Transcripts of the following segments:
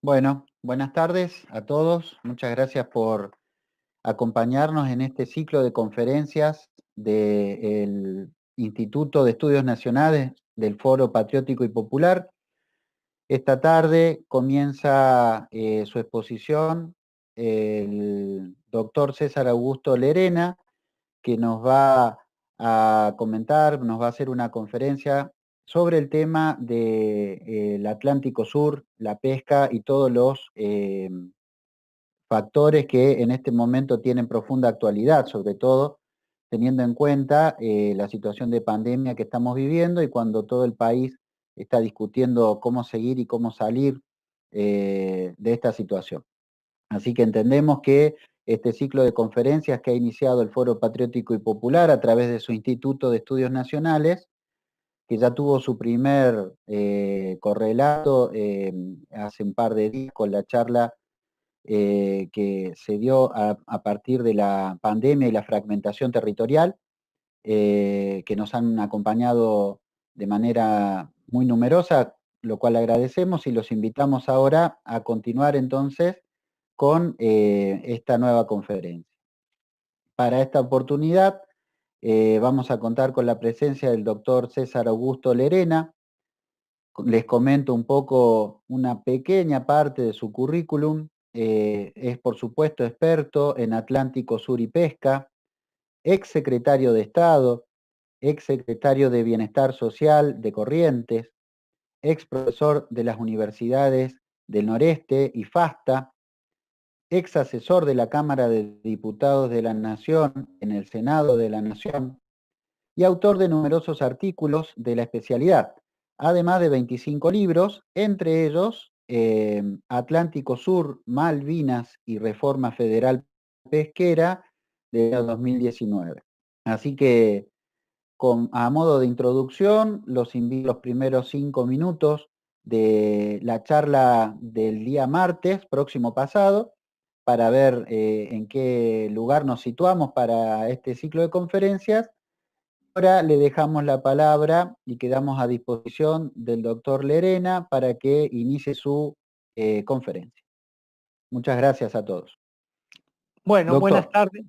Bueno, buenas tardes a todos. Muchas gracias por acompañarnos en este ciclo de conferencias del Instituto de Estudios Nacionales del Foro Patriótico y Popular. Esta tarde comienza su exposición el doctor César Augusto Lerena, que nos va a comentar, nos va a hacer una conferencia sobre el tema del Atlántico Sur, la pesca y todos los factores que en este momento tienen profunda actualidad, sobre todo teniendo en cuenta la situación de pandemia que estamos viviendo y cuando todo el país está discutiendo cómo seguir y cómo salir de esta situación. Así que entendemos que este ciclo de conferencias que ha iniciado el Foro Patriótico y Popular a través de su Instituto de Estudios Nacionales, que ya tuvo su primer correlato hace un par de días con la charla que se dio a partir de la pandemia y la fragmentación territorial, que nos han acompañado de manera muy numerosa, lo cual agradecemos y los invitamos ahora a continuar entonces con esta nueva conferencia. Para esta oportunidad vamos a contar con la presencia del doctor César Augusto Lerena. Les comento un poco una pequeña parte de su currículum. Es por supuesto experto en Atlántico Sur y Pesca, ex secretario de Estado, ex secretario de Bienestar Social de Corrientes, ex profesor de las universidades del Noreste y FASTA, ex asesor de la Cámara de Diputados de la Nación en el Senado de la Nación y autor de numerosos artículos de la especialidad, además de 25 libros, entre ellos Atlántico Sur, Malvinas y Reforma Federal Pesquera de 2019. Así que, a modo de introducción, los invito a los primeros 5 minutos de la charla del día martes próximo pasado, para ver en qué lugar nos situamos para este ciclo de conferencias. Ahora le dejamos la palabra y quedamos a disposición del doctor Lerena para que inicie su conferencia. Muchas gracias a todos. Bueno, buenas Doctor. tardes.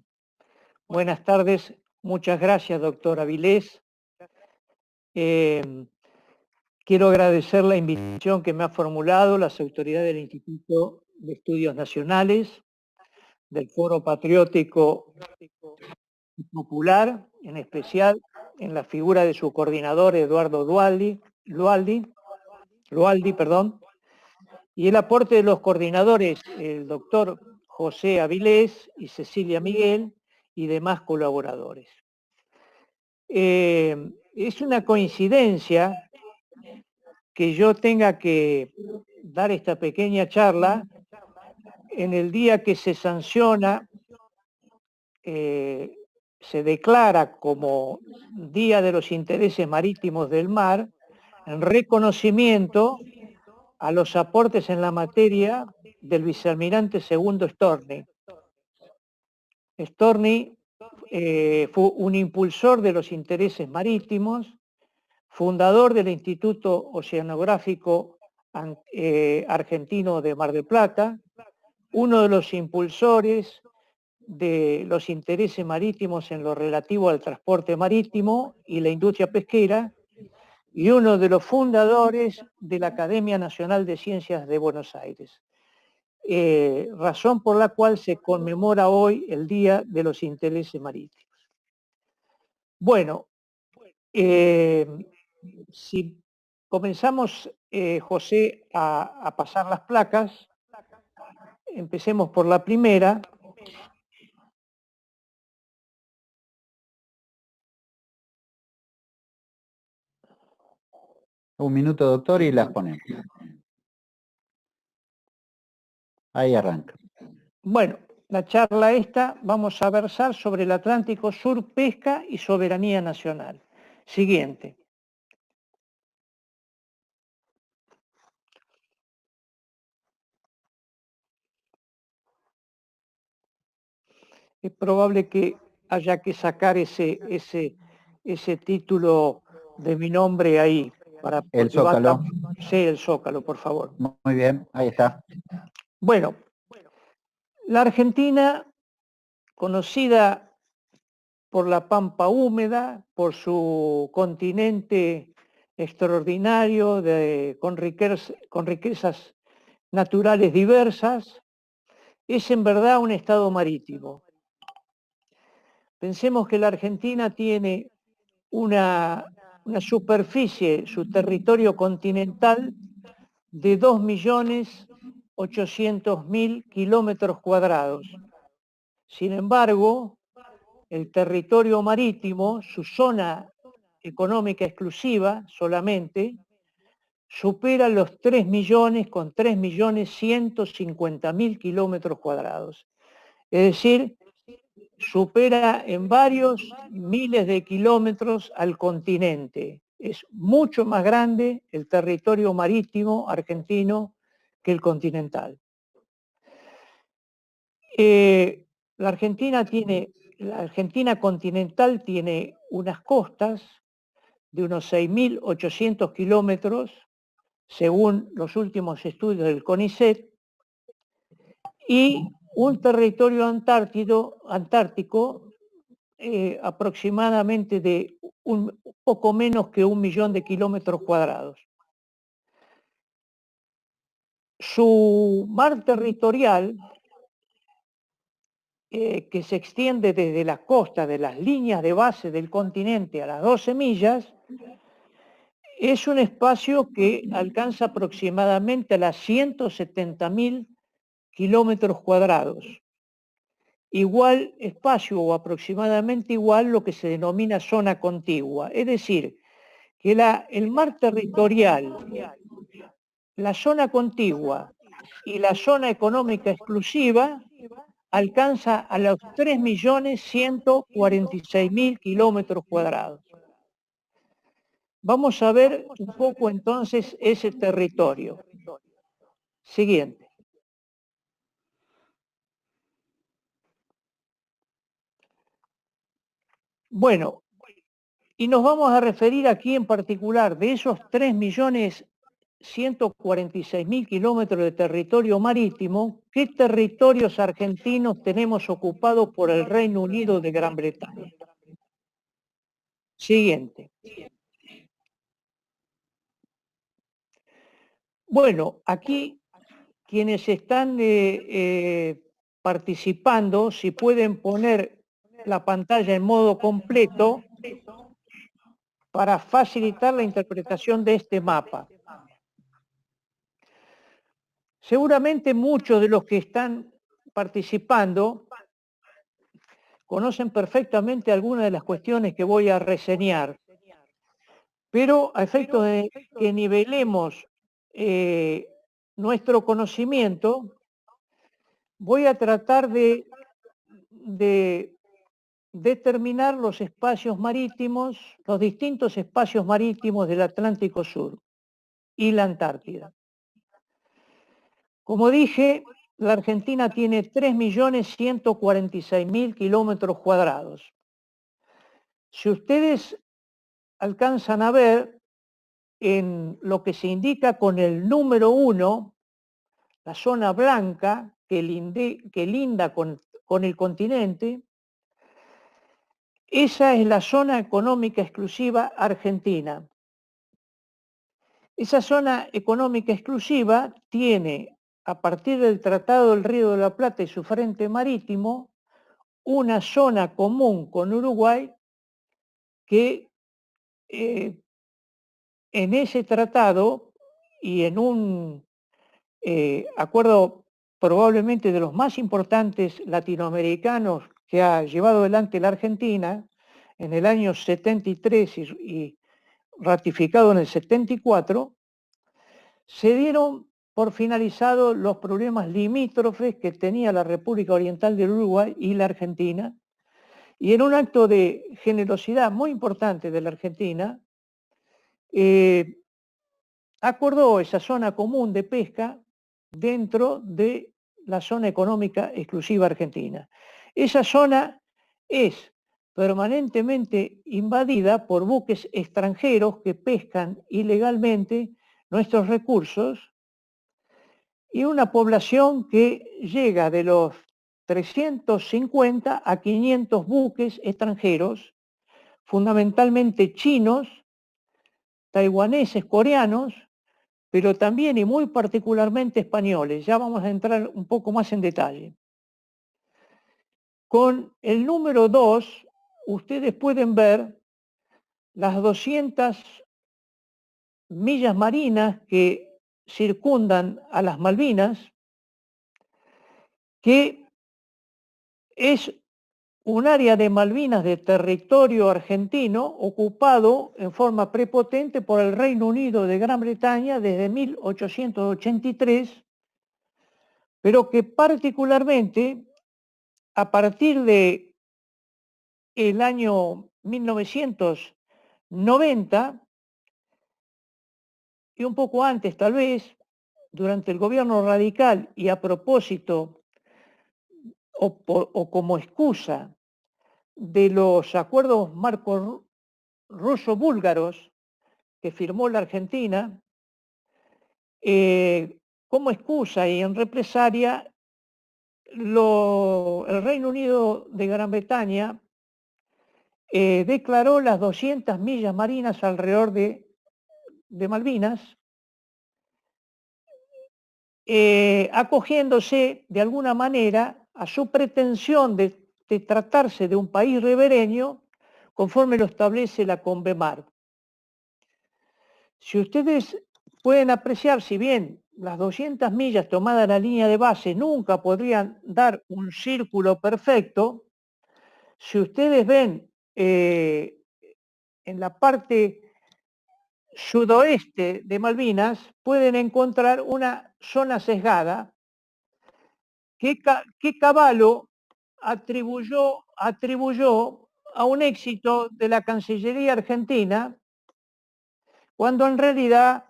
Buenas tardes. Muchas gracias, doctor Avilés. Quiero agradecer la invitación que me ha formulado las autoridades del Instituto de Estudios Nacionales, del Foro Patriótico y Popular, en especial en la figura de su coordinador Eduardo Lualdi, y el aporte de los coordinadores, el doctor José Avilés y Cecilia Miguel, y demás colaboradores. Es una coincidencia que yo tenga que dar esta pequeña charla en el día que se sanciona, se declara como Día de los Intereses Marítimos del Mar, en reconocimiento a los aportes en la materia del vicealmirante segundo Storni. Storni fue un impulsor de los intereses marítimos, fundador del Instituto Oceanográfico Argentino de Mar del Plata, uno de los impulsores de los intereses marítimos en lo relativo al transporte marítimo y la industria pesquera, y uno de los fundadores de la Academia Nacional de Ciencias de Buenos Aires. Razón por la cual se conmemora hoy el Día de los Intereses Marítimos. Bueno, si comenzamos, José, a pasar las placas, empecemos por la primera. Un minuto, doctor, y las ponemos. Ahí arranca. Bueno, la charla esta vamos a versar sobre el Atlántico Sur, pesca y soberanía nacional. Siguiente. Es probable que haya que sacar ese título de mi nombre ahí. El Zócalo. Sí, el Zócalo, por favor. Muy bien, ahí está. Bueno, la Argentina, conocida por la pampa húmeda, por su continente extraordinario, con riquezas naturales diversas, es en verdad un estado marítimo. Pensemos que la Argentina tiene una superficie, su territorio continental, de 2.800.000 kilómetros cuadrados. Sin embargo, el territorio marítimo, su zona económica exclusiva solamente, supera los 3 millones con 3.150.000 kilómetros cuadrados. Es decir, supera en varios miles de kilómetros al continente. Es mucho más grande el territorio marítimo argentino que el continental. La Argentina continental tiene unas costas de unos 6.800 kilómetros, según los últimos estudios del CONICET, y un territorio antártico aproximadamente de un poco menos que 1 millón de kilómetros cuadrados. Su mar territorial, que se extiende desde las costas de las líneas de base del continente a las 12 millas, es un espacio que alcanza aproximadamente las 170.000 kilómetros cuadrados. Igual espacio o aproximadamente igual lo que se denomina zona contigua. Es decir, que el mar territorial, la zona contigua y la zona económica exclusiva alcanza a los 3.146.000 kilómetros cuadrados. Vamos a ver un poco entonces ese territorio. Siguiente. Bueno, y nos vamos a referir aquí en particular de esos 3.146.000 kilómetros de territorio marítimo, ¿qué territorios argentinos tenemos ocupados por el Reino Unido de Gran Bretaña? Siguiente. Bueno, aquí quienes están participando, si pueden poner la pantalla en modo completo para facilitar la interpretación de este mapa. Seguramente muchos de los que están participando conocen perfectamente algunas de las cuestiones que voy a reseñar, pero a efectos de que nivelemos nuestro conocimiento, voy a tratar de determinar los espacios marítimos, los distintos espacios marítimos del Atlántico Sur y la Antártida. Como dije, la Argentina tiene 3.146.000 kilómetros cuadrados. Si ustedes alcanzan a ver en lo que se indica con el número 1, la zona blanca que linda con el continente, esa es la zona económica exclusiva argentina. Esa zona económica exclusiva tiene, a partir del Tratado del Río de la Plata y su frente marítimo, una zona común con Uruguay que en ese tratado y en un acuerdo probablemente de los más importantes latinoamericanos que ha llevado adelante la Argentina en el año 73 y ratificado en el 74, se dieron por finalizados los problemas limítrofes que tenía la República Oriental del Uruguay y la Argentina, y en un acto de generosidad muy importante de la Argentina, acordó esa zona común de pesca dentro de la zona económica exclusiva argentina. Esa zona es permanentemente invadida por buques extranjeros que pescan ilegalmente nuestros recursos, y una población que llega de los 350 a 500 buques extranjeros, fundamentalmente chinos, taiwaneses, coreanos, pero también y muy particularmente españoles. Ya vamos a entrar un poco más en detalle. Con el número 2, ustedes pueden ver las 200 millas marinas que circundan a las Malvinas, que es un área de Malvinas de territorio argentino ocupado en forma prepotente por el Reino Unido de Gran Bretaña desde 1883, pero que particularmente a partir de el año 1990 y un poco antes tal vez, durante el gobierno radical y a propósito o como excusa de los acuerdos marcos ruso-búlgaros que firmó la Argentina, como excusa y en represalia, el Reino Unido de Gran Bretaña declaró las 200 millas marinas alrededor de Malvinas, acogiéndose de alguna manera a su pretensión de tratarse de un país ribereño conforme lo establece la CONVEMAR. Si ustedes pueden apreciar, si bien las 200 millas tomadas la línea de base nunca podrían dar un círculo perfecto, si ustedes ven en la parte sudoeste de Malvinas, pueden encontrar una zona sesgada que Cavallo atribuyó a un éxito de la Cancillería argentina, cuando en realidad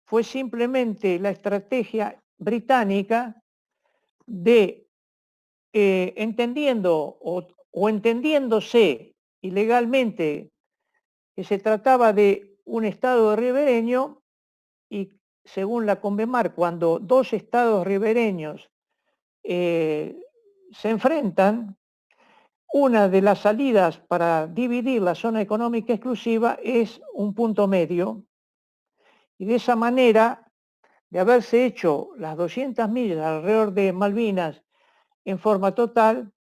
fue simplemente la estrategia británica de, entendiendo o entendiéndose ilegalmente que se trataba de un estado ribereño, y según la CONVEMAR, cuando dos estados ribereños se enfrentan, una de las salidas para dividir la zona económica exclusiva es un punto medio, y de esa manera, de haberse hecho las 200 millas alrededor de Malvinas en forma total,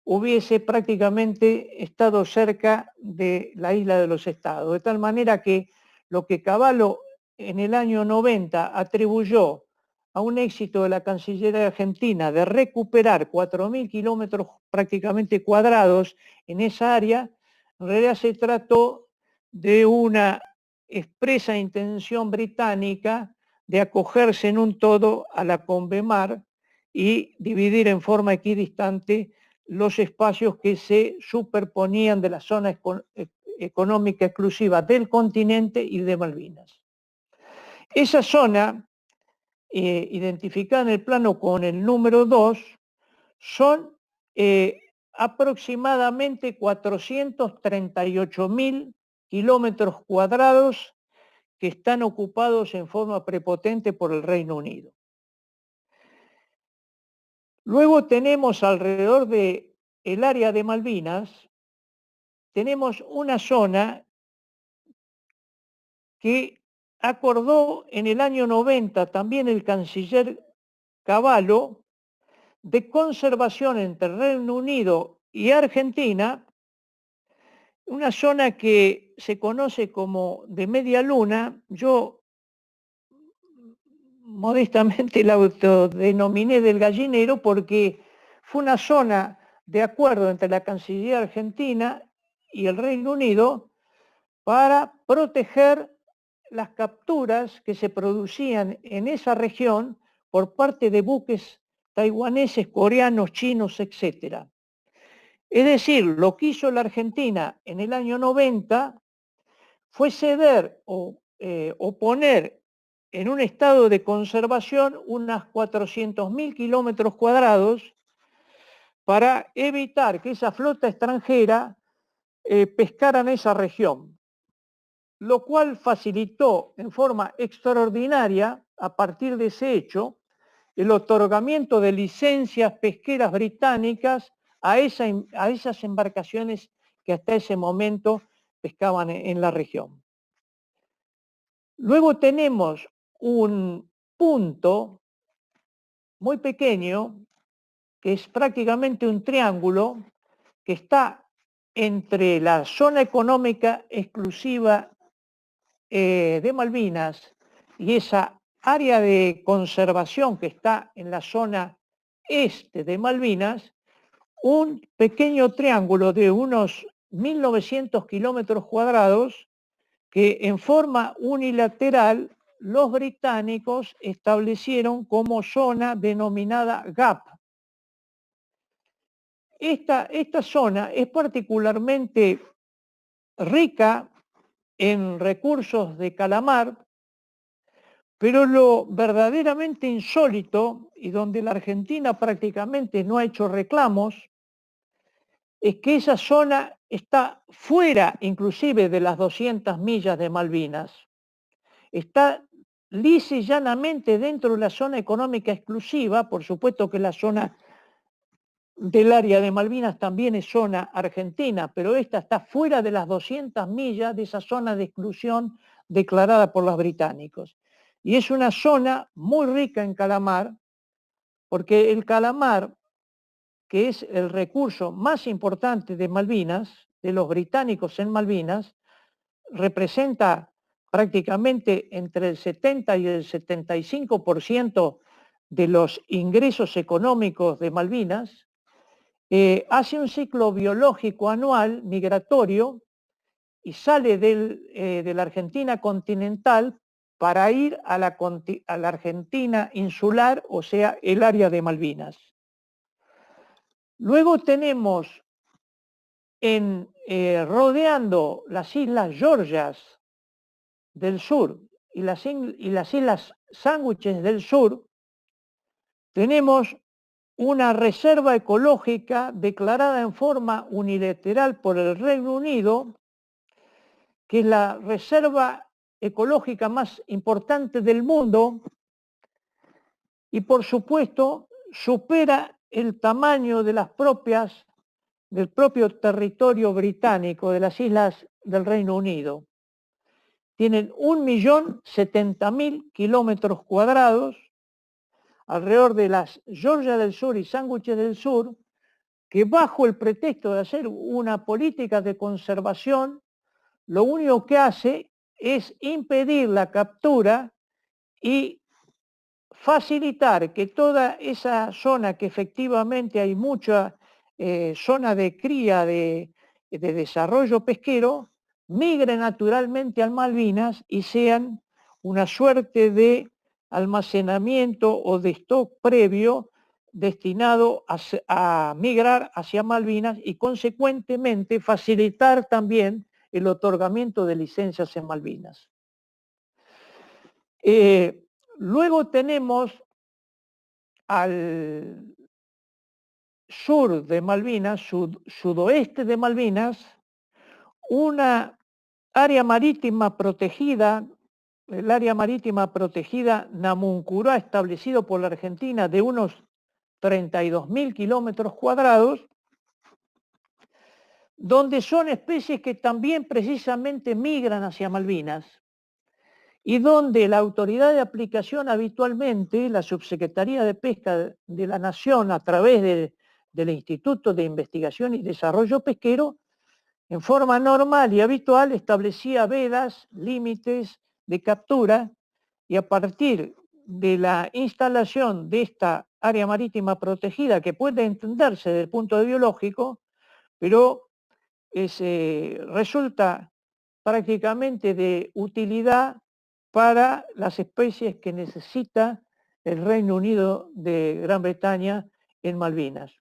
hubiese prácticamente estado cerca de la isla de los Estados. De tal manera que lo que Cavallo en el año 90 atribuyó a un éxito de la Cancillería argentina de recuperar 4.000 kilómetros prácticamente cuadrados en esa área, en realidad se trató de una expresa intención británica de acogerse en un todo a la CONVEMAR y dividir en forma equidistante los espacios que se superponían de la zona económica exclusiva del continente y de Malvinas. Esa zona, identificada en el plano con el número 2, son aproximadamente 438.000 kilómetros cuadrados que están ocupados en forma prepotente por el Reino Unido. Luego tenemos alrededor de el área de Malvinas, tenemos una zona que acordó en el año 90 también el canciller Cavallo, de conservación entre Reino Unido y Argentina, una zona que se conoce como de media luna. Yo modestamente la autodenominé del gallinero porque fue una zona de acuerdo entre la Cancillería argentina y el Reino Unido para proteger las capturas que se producían en esa región por parte de buques taiwaneses, coreanos, chinos, etc. Es decir, lo que hizo la Argentina en el año 90 fue ceder o poner en un estado de conservación unas 400.000 kilómetros cuadrados para evitar que esa flota extranjera pescara en esa región. lo cual facilitó en forma extraordinaria, a partir de ese hecho, el otorgamiento de licencias pesqueras británicas a esas embarcaciones que hasta ese momento pescaban en la región. Luego tenemos un punto muy pequeño, que es prácticamente un triángulo, que está entre la zona económica exclusiva de Malvinas y esa área de conservación que está en la zona este de Malvinas, un pequeño triángulo de unos 1.900 kilómetros cuadrados que en forma unilateral los británicos establecieron como zona denominada GAP. Esta zona es particularmente rica en recursos de calamar, pero lo verdaderamente insólito, y donde la Argentina prácticamente no ha hecho reclamos, es que esa zona está fuera inclusive de las 200 millas de Malvinas. Está lisa y llanamente dentro de la zona económica exclusiva. Por supuesto que la zona del área de Malvinas también es zona argentina, pero esta está fuera de las 200 millas de esa zona de exclusión declarada por los británicos. Y es una zona muy rica en calamar, porque el calamar, que es el recurso más importante de Malvinas, de los británicos en Malvinas, representa prácticamente entre el 70 y el 75% de los ingresos económicos de Malvinas. Hace un ciclo biológico anual migratorio y sale de la Argentina continental para ir a la Argentina insular, o sea, el área de Malvinas. Luego tenemos rodeando las Islas Georgias del sur y las Islas Sándwiches del sur, tenemos una reserva ecológica declarada en forma unilateral por el Reino Unido, que es la reserva ecológica más importante del mundo y por supuesto supera el tamaño de del propio territorio británico, de las islas del Reino Unido. Tienen 1.070.000 kilómetros cuadrados alrededor de las Georgias del Sur y Sándwiches del Sur, que bajo el pretexto de hacer una política de conservación, lo único que hace es impedir la captura y facilitar que toda esa zona, que efectivamente hay mucha zona de cría de desarrollo pesquero, migre naturalmente al Malvinas y sean una suerte de almacenamiento o de stock previo destinado a migrar hacia Malvinas y consecuentemente facilitar también el otorgamiento de licencias en Malvinas. Luego tenemos al sur de Malvinas, sudoeste de Malvinas, una área marítima protegida, el área marítima protegida Namuncurá, establecido por la Argentina, de unos 32.000 kilómetros cuadrados, donde son especies que también precisamente migran hacia Malvinas y donde la autoridad de aplicación habitualmente, la Subsecretaría de Pesca de la Nación, a través del Instituto de Investigación y Desarrollo Pesquero, en forma normal y habitual establecía vedas, límites de captura, y a partir de la instalación de esta área marítima protegida, que puede entenderse desde el punto de biológico, pero resulta prácticamente de utilidad para las especies que necesita el Reino Unido de Gran Bretaña en Malvinas.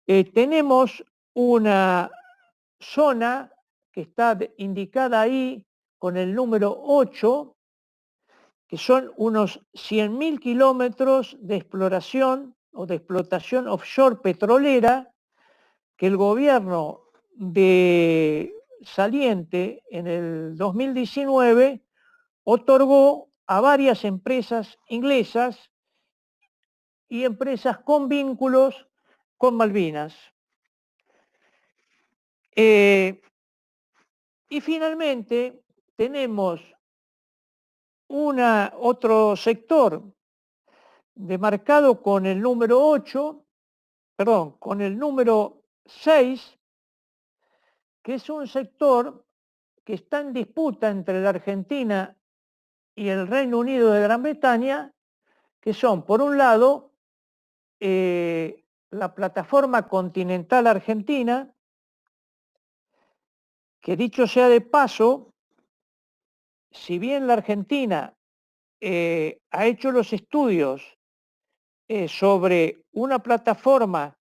Tenemos una zona que está indicada ahí con el número 8, que son unos 100.000 kilómetros de exploración o de explotación offshore petrolera, que el gobierno de saliente en el 2019 otorgó a varias empresas inglesas y empresas con vínculos con Malvinas. Y finalmente tenemos otro sector demarcado con el número 8, perdón, con el número 6, que es un sector que está en disputa entre la Argentina y el Reino Unido de Gran Bretaña, que son, por un lado, la plataforma continental argentina, que dicho sea de paso, si bien la Argentina ha hecho los estudios sobre una plataforma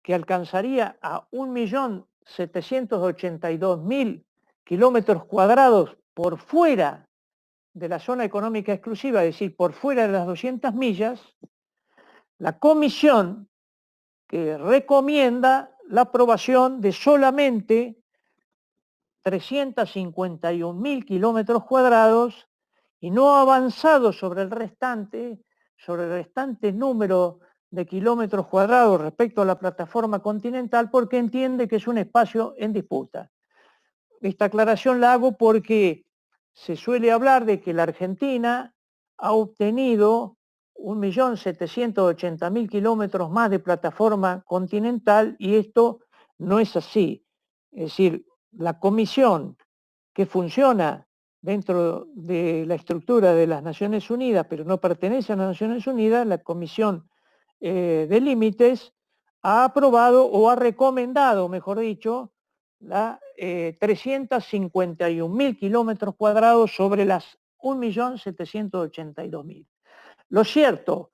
que alcanzaría a 1.782.000 kilómetros cuadrados por fuera de la zona económica exclusiva, es decir, por fuera de las 200 millas, la comisión que recomienda la aprobación de solamente 351.000 kilómetros cuadrados y no ha avanzado sobre el restante número de kilómetros cuadrados respecto a la plataforma continental, porque entiende que es un espacio en disputa. Esta aclaración la hago porque se suele hablar de que la Argentina ha obtenido 1.780.000 kilómetros más de plataforma continental, y esto no es así. Es decir, la comisión que funciona dentro de la estructura de las Naciones Unidas, pero no pertenece a las Naciones Unidas, la Comisión de Límites, ha aprobado o ha recomendado, mejor dicho, 351.000 kilómetros cuadrados sobre las 1.782.000. Lo cierto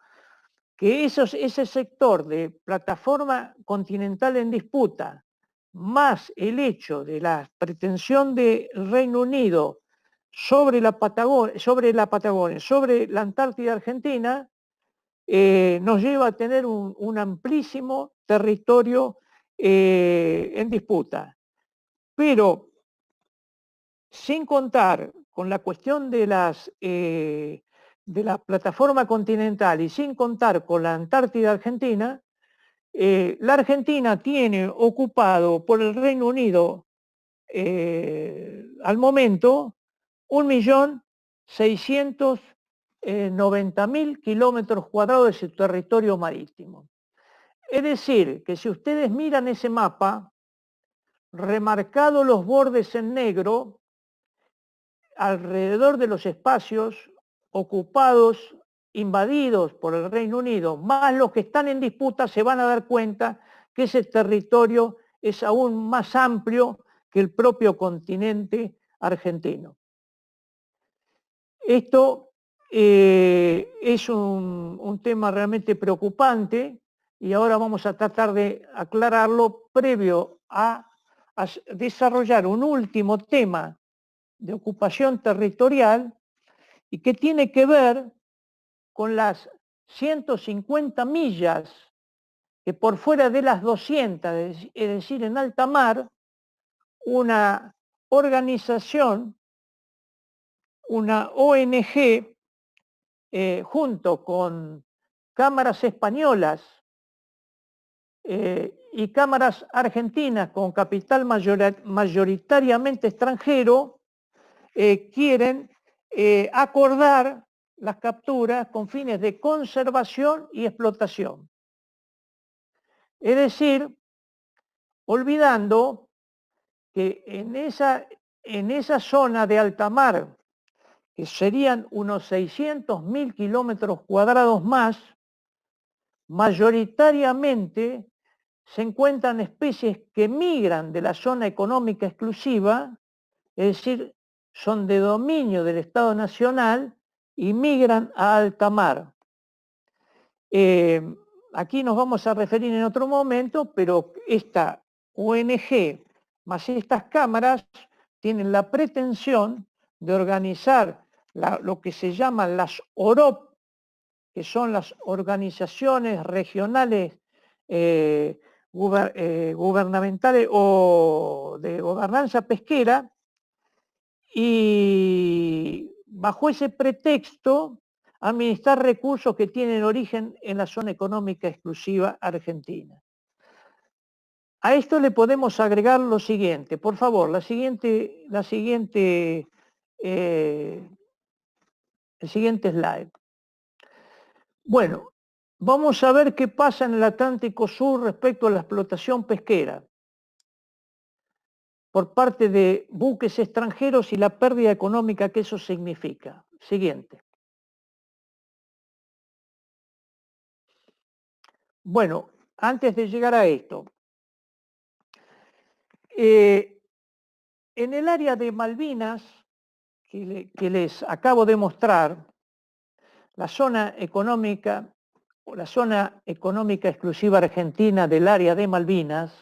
que ese sector de plataforma continental en disputa, más el hecho de la pretensión del Reino Unido sobre la Patagonia, sobre la Antártida Argentina, nos lleva a tener un amplísimo territorio en disputa. Pero sin contar con la cuestión de la plataforma continental y sin contar con la Antártida Argentina, la Argentina tiene ocupado por el Reino Unido al momento 1.690.000 kilómetros cuadrados de su territorio marítimo. Es decir, que si ustedes miran ese mapa, remarcado los bordes en negro, alrededor de los espacios ocupados, invadidos por el Reino Unido, más los que están en disputa, se van a dar cuenta que ese territorio es aún más amplio que el propio continente argentino. Esto es un tema realmente preocupante y ahora vamos a tratar de aclararlo previo a desarrollar un último tema de ocupación territorial y que tiene que ver con las 150 millas que por fuera de las 200, es decir, en alta mar, una organización, una ONG, junto con cámaras españolas y cámaras argentinas con capital mayoritariamente extranjero, quieren acordar las capturas con fines de conservación y explotación. Es decir, olvidando que en esa zona de alta mar, que serían unos 600.000 kilómetros cuadrados más, mayoritariamente se encuentran especies que migran de la zona económica exclusiva, es decir, son de dominio del Estado Nacional y migran a alta mar. Aquí nos vamos a referir en otro momento, pero esta ONG más estas cámaras tienen la pretensión de organizar lo que se llaman las OROP, que son las organizaciones regionales gubernamentales o de gobernanza pesquera, y bajo ese pretexto administrar recursos que tienen origen en la zona económica exclusiva argentina. A esto le podemos agregar lo siguiente, por favor, el siguiente slide. Bueno, vamos a ver qué pasa en el Atlántico Sur respecto a la explotación pesquera por parte de buques extranjeros y la pérdida económica que eso significa. Siguiente. Bueno, antes de llegar a esto, en el área de Malvinas, que les acabo de mostrar, la zona económica exclusiva argentina del área de Malvinas,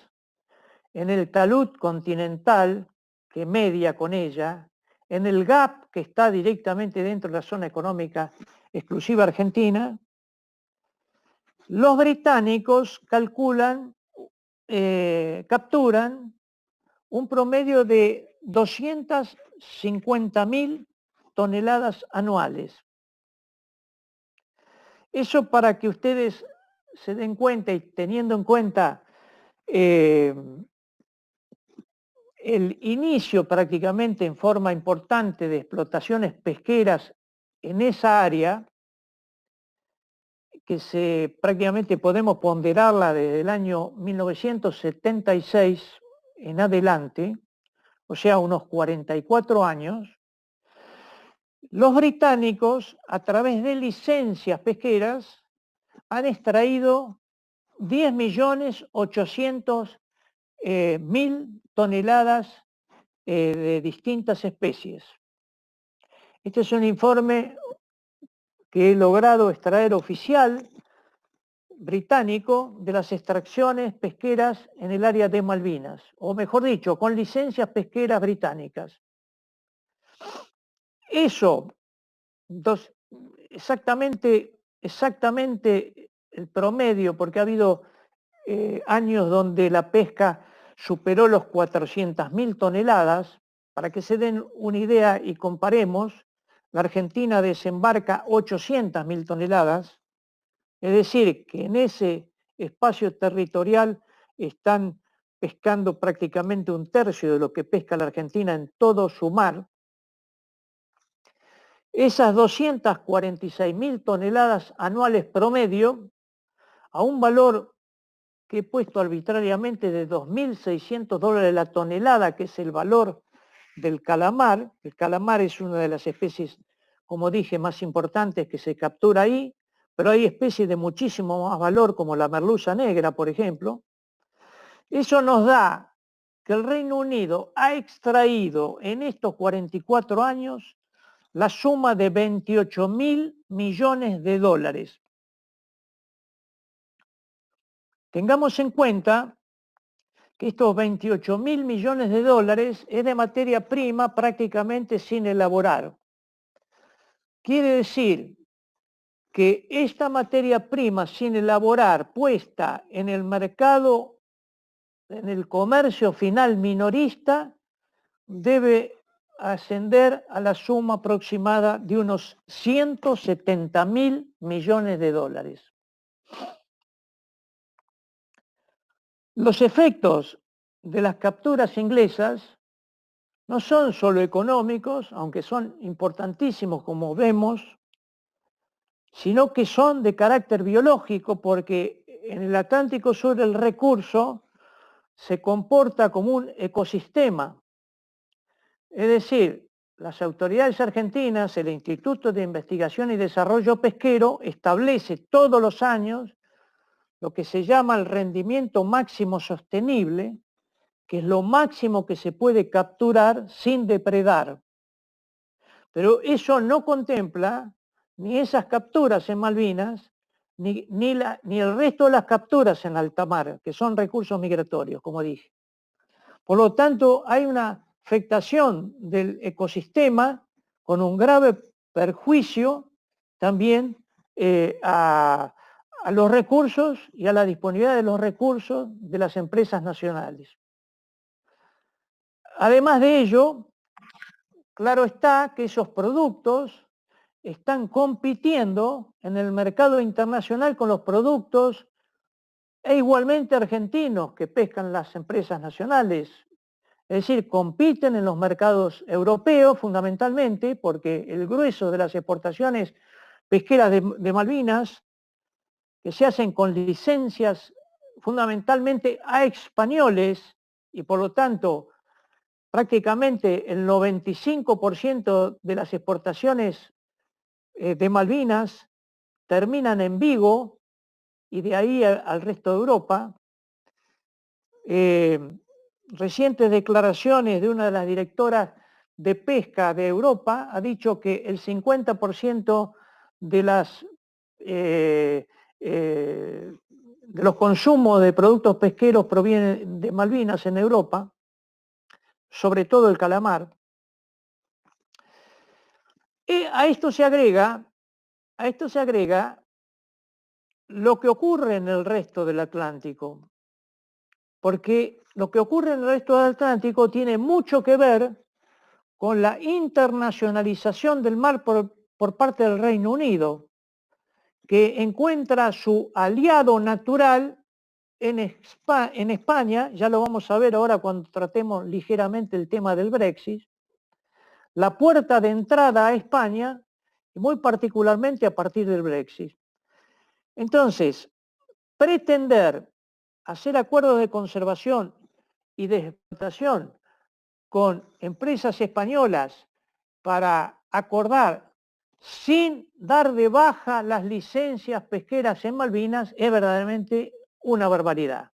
en el talud continental que media con ella, en el gap que está directamente dentro de la zona económica exclusiva argentina, los británicos capturan un promedio de 250.000 toneladas anuales. Eso para que ustedes se den cuenta y teniendo en cuenta el inicio prácticamente en forma importante de explotaciones pesqueras en esa área, que prácticamente podemos ponderarla desde el año 1976 en adelante, o sea, unos 44 años, los británicos, a través de licencias pesqueras, han extraído 10.800.000 toneladas de distintas especies. Este es un informe que he logrado extraer oficial británico de las extracciones pesqueras en el área de Malvinas, o mejor dicho, con licencias pesqueras británicas. Eso, exactamente el promedio, porque ha habido años donde la pesca superó los 400.000 toneladas. Para que se den una idea y comparemos, la Argentina desembarca 800.000 toneladas, es decir, que en ese espacio territorial están pescando prácticamente un tercio de lo que pesca la Argentina en todo su mar. Esas 246.000 toneladas anuales promedio, a un valor que he puesto arbitrariamente de $2.600 la tonelada, que es el valor del calamar. El calamar es una de las especies, como dije, más importantes que se captura ahí, pero hay especies de muchísimo más valor, como la merluza negra, por ejemplo. Eso nos da que el Reino Unido ha extraído en estos 44 años la suma de 28.000 millones de dólares. Tengamos en cuenta que estos 28.000 millones de dólares es de materia prima prácticamente sin elaborar. Quiere decir que esta materia prima sin elaborar, puesta en el mercado, en el comercio final minorista, debe ascender a la suma aproximada de unos 170.000 millones de dólares. Los efectos de las capturas inglesas no son solo económicos, aunque son importantísimos como vemos, sino que son de carácter biológico, porque en el Atlántico Sur el recurso se comporta como un ecosistema. Es decir, las autoridades argentinas, el Instituto de Investigación y Desarrollo Pesquero, establece todos los años lo que se llama el rendimiento máximo sostenible, que es lo máximo que se puede capturar sin depredar. Pero eso no contempla ni esas capturas en Malvinas, ni el resto de las capturas en alta mar, que son recursos migratorios, como dije. Por lo tanto, hay una afectación del ecosistema con un grave perjuicio también a a los recursos y a la disponibilidad de los recursos de las empresas nacionales. Además de ello, claro está que esos productos están compitiendo en el mercado internacional con los productos igualmente argentinos que pescan las empresas nacionales. Es decir, compiten en los mercados europeos fundamentalmente porque el grueso de las exportaciones pesqueras de Malvinas, que se hacen con licencias fundamentalmente a españoles y por lo tanto prácticamente el 95% de las exportaciones de Malvinas terminan en Vigo y de ahí al resto de Europa. Recientes declaraciones de una de las directoras de pesca de Europa ha dicho que el 50% de los consumos de productos pesqueros provienen de Malvinas en Europa, sobre todo el calamar. Y a esto se agrega lo que ocurre en el resto del Atlántico, porque lo que ocurre en el resto del Atlántico tiene mucho que ver con la internacionalización del mar por parte del Reino Unido, que encuentra su aliado natural en España, ya lo vamos a ver ahora cuando tratemos ligeramente el tema del Brexit, la puerta de entrada a España, y muy particularmente a partir del Brexit. Entonces, pretender hacer acuerdos de conservación y de explotación con empresas españolas para acordar sin dar de baja las licencias pesqueras en Malvinas es verdaderamente una barbaridad.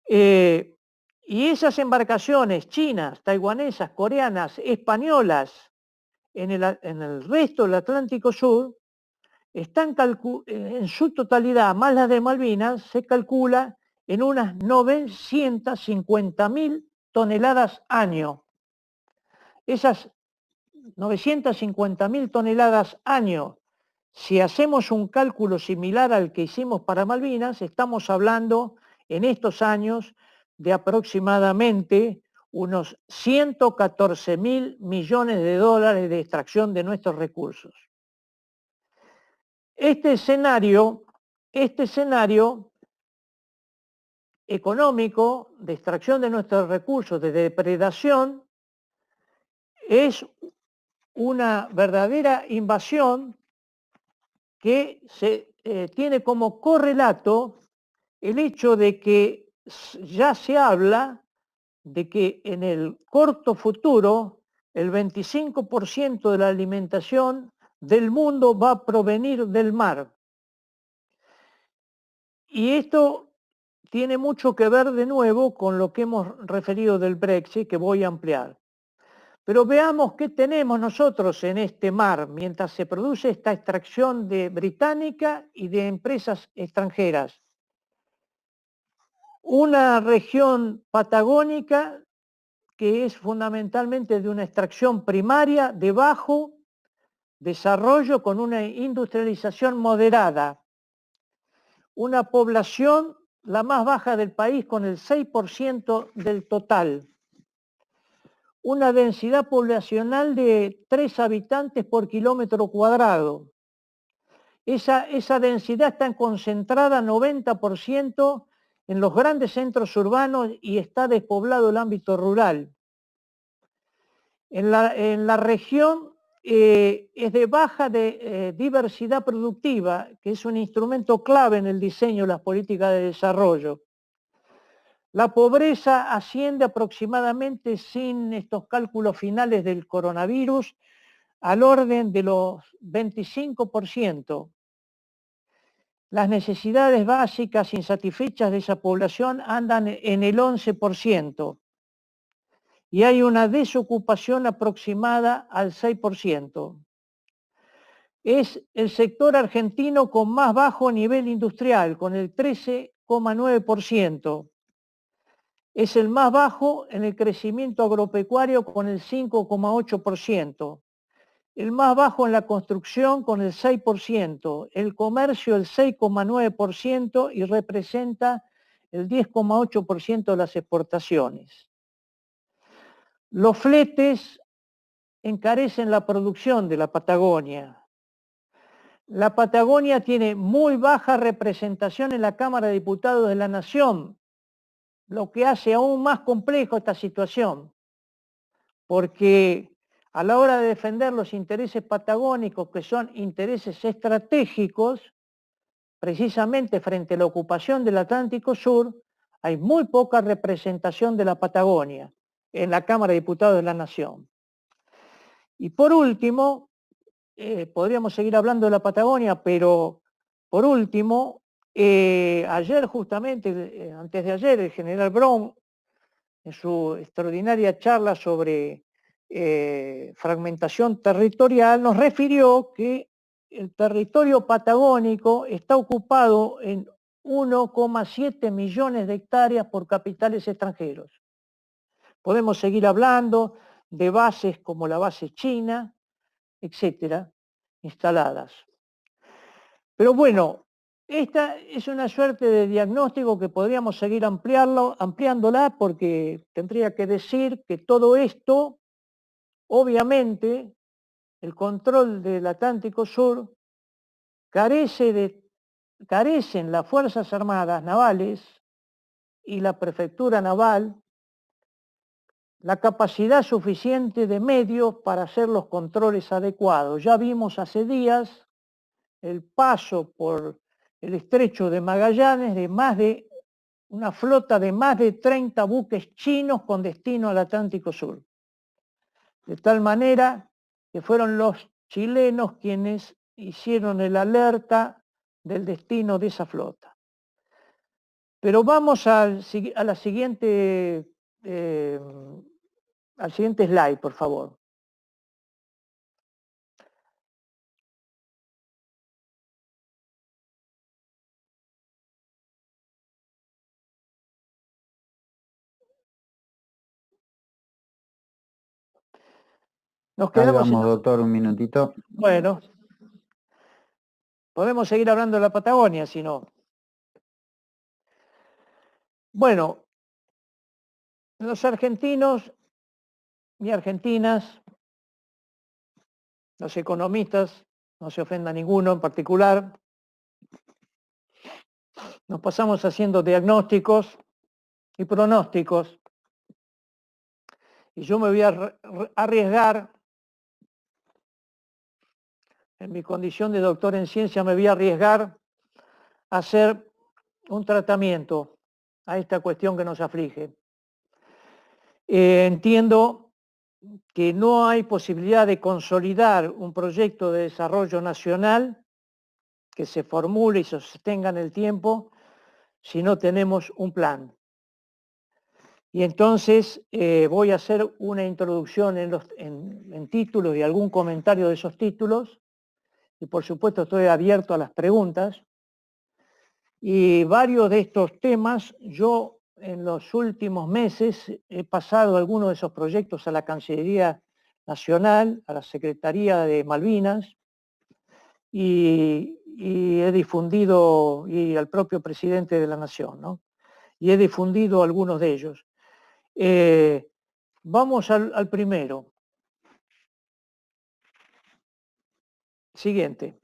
Y esas embarcaciones chinas, taiwanesas, coreanas, españolas en el resto del Atlántico Sur están en su totalidad, más las de Malvinas, se calcula en unas 950.000 toneladas año. Esas 950.000 toneladas año, si hacemos un cálculo similar al que hicimos para Malvinas, estamos hablando en estos años de aproximadamente unos 114.000 millones de dólares de extracción de nuestros recursos. Este escenario económico de extracción de nuestros recursos, de depredación, es una verdadera invasión que tiene como correlato el hecho de que ya se habla de que en el corto futuro el 25% de la alimentación del mundo va a provenir del mar. Y esto tiene mucho que ver de nuevo con lo que hemos referido del Brexit, que voy a ampliar. Pero veamos qué tenemos nosotros en este mar mientras se produce esta extracción de británica y de empresas extranjeras. Una región patagónica que es fundamentalmente de una extracción primaria de bajo desarrollo con una industrialización moderada. Una población la más baja del país con el 6% del total. Una densidad poblacional de 3 habitantes por kilómetro cuadrado. Esa densidad está concentrada 90% en los grandes centros urbanos y está despoblado el ámbito rural. En la región es de baja diversidad productiva, que es un instrumento clave en el diseño de las políticas de desarrollo. La pobreza asciende aproximadamente, sin estos cálculos finales del coronavirus, al orden de los 25%. Las necesidades básicas insatisfechas de esa población andan en el 11%. Y hay una desocupación aproximada al 6%. Es el sector argentino con más bajo nivel industrial, con el 13,9%. Es el más bajo en el crecimiento agropecuario, con el 5,8%. el más bajo en la construcción con el 6%, el comercio el 6,9% y representa el 10,8% de las exportaciones. Los fletes encarecen la producción de la Patagonia. La Patagonia tiene muy baja representación en la Cámara de Diputados de la Nación, lo que hace aún más complejo esta situación, porque a la hora de defender los intereses patagónicos, que son intereses estratégicos, precisamente frente a la ocupación del Atlántico Sur, hay muy poca representación de la Patagonia en la Cámara de Diputados de la Nación. Y por último, podríamos seguir hablando de la Patagonia, pero por último, ayer justamente, antes de ayer, el general Brown, en su extraordinaria charla sobre fragmentación territorial, nos refirió que el territorio patagónico está ocupado en 1,7 millones de hectáreas por capitales extranjeros. Podemos seguir hablando de bases como la base china, etcétera, instaladas. Pero bueno, esta es una suerte de diagnóstico que podríamos seguir ampliándola, porque tendría que decir que todo esto, obviamente, el control del Atlántico Sur, carecen las Fuerzas Armadas navales y la Prefectura Naval la capacidad suficiente de medios para hacer los controles adecuados. Ya vimos hace días el paso por el estrecho de Magallanes de una flota de más de 30 buques chinos con destino al Atlántico Sur. De tal manera que fueron los chilenos quienes hicieron el alerta del destino de esa flota. Pero vamos al siguiente slide, por favor. Nos quedamos. Ahí vamos, doctor, un minutito. Bueno, podemos seguir hablando de la Patagonia, si no. Bueno, los argentinos y argentinas, los economistas, no se ofenda a ninguno en particular, nos pasamos haciendo diagnósticos y pronósticos. Y yo me voy a arriesgar, en mi condición de doctor en ciencia, me voy a arriesgar a hacer un tratamiento a esta cuestión que nos aflige. Entiendo que no hay posibilidad de consolidar un proyecto de desarrollo nacional que se formule y se sostenga en el tiempo si no tenemos un plan. Y entonces voy a hacer una introducción en títulos y algún comentario de esos títulos, y por supuesto estoy abierto a las preguntas. Y varios de estos temas, yo en los últimos meses he pasado algunos de esos proyectos a la Cancillería Nacional, a la Secretaría de Malvinas, y he difundido, y al propio presidente de la Nación, ¿no? Y he difundido algunos de ellos. Vamos al primero. Siguiente.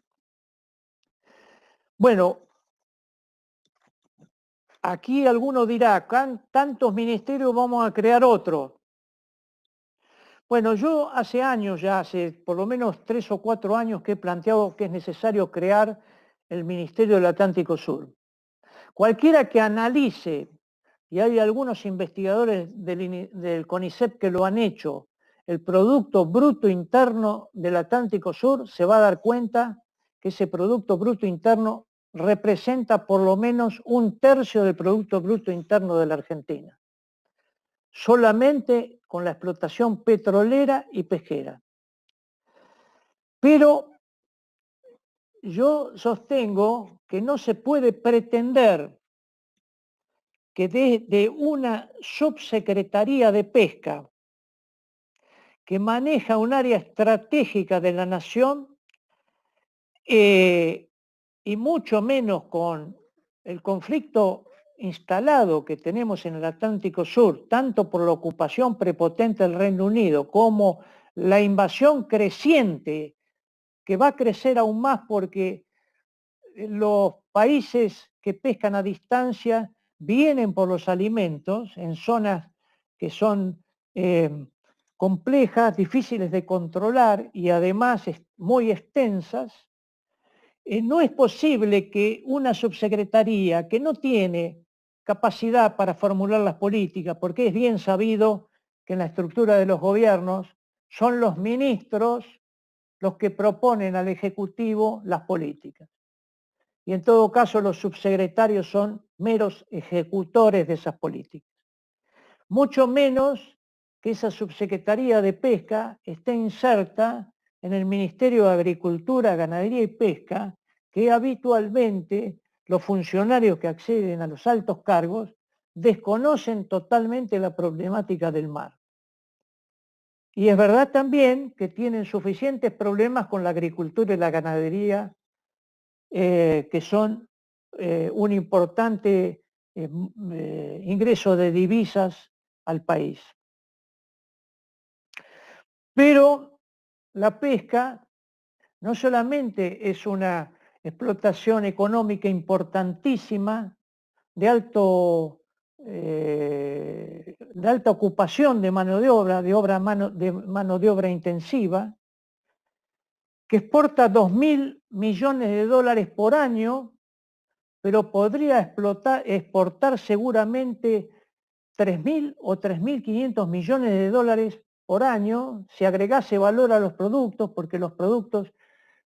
Bueno, aquí alguno dirá, tantos ministerios, vamos a crear otro. Bueno, yo hace años, ya hace por lo menos 3 o 4 años que he planteado que es necesario crear el Ministerio del Atlántico Sur. Cualquiera que analice, y hay algunos investigadores del CONICET que lo han hecho, el Producto Bruto Interno del Atlántico Sur, se va a dar cuenta que ese Producto Bruto Interno representa por lo menos 1/3 del Producto Bruto Interno de la Argentina, solamente con la explotación petrolera y pesquera. Pero yo sostengo que no se puede pretender que desde una subsecretaría de pesca, que maneja un área estratégica de la nación y mucho menos con el conflicto instalado que tenemos en el Atlántico Sur, tanto por la ocupación prepotente del Reino Unido como la invasión creciente, que va a crecer aún más porque los países que pescan a distancia vienen por los alimentos en zonas que son complejas, difíciles de controlar y además muy extensas. No es posible que una subsecretaría que no tiene capacidad para formular las políticas, porque es bien sabido que en la estructura de los gobiernos son los ministros los que proponen al Ejecutivo las políticas. Y en todo caso los subsecretarios son meros ejecutores de esas políticas. Mucho menos que esa subsecretaría de Pesca esté inserta en el Ministerio de Agricultura, Ganadería y Pesca, que habitualmente los funcionarios que acceden a los altos cargos desconocen totalmente la problemática del mar. Y es verdad también que tienen suficientes problemas con la agricultura y la ganadería, que son un importante ingreso de divisas al país. Pero la pesca no solamente es una explotación económica importantísima, de alta ocupación de mano de obra, mano de obra intensiva, que exporta 2.000 millones de dólares por año, pero podría exportar seguramente 3.000 o 3.500 millones de dólares por año si agregase valor a los productos, porque los productos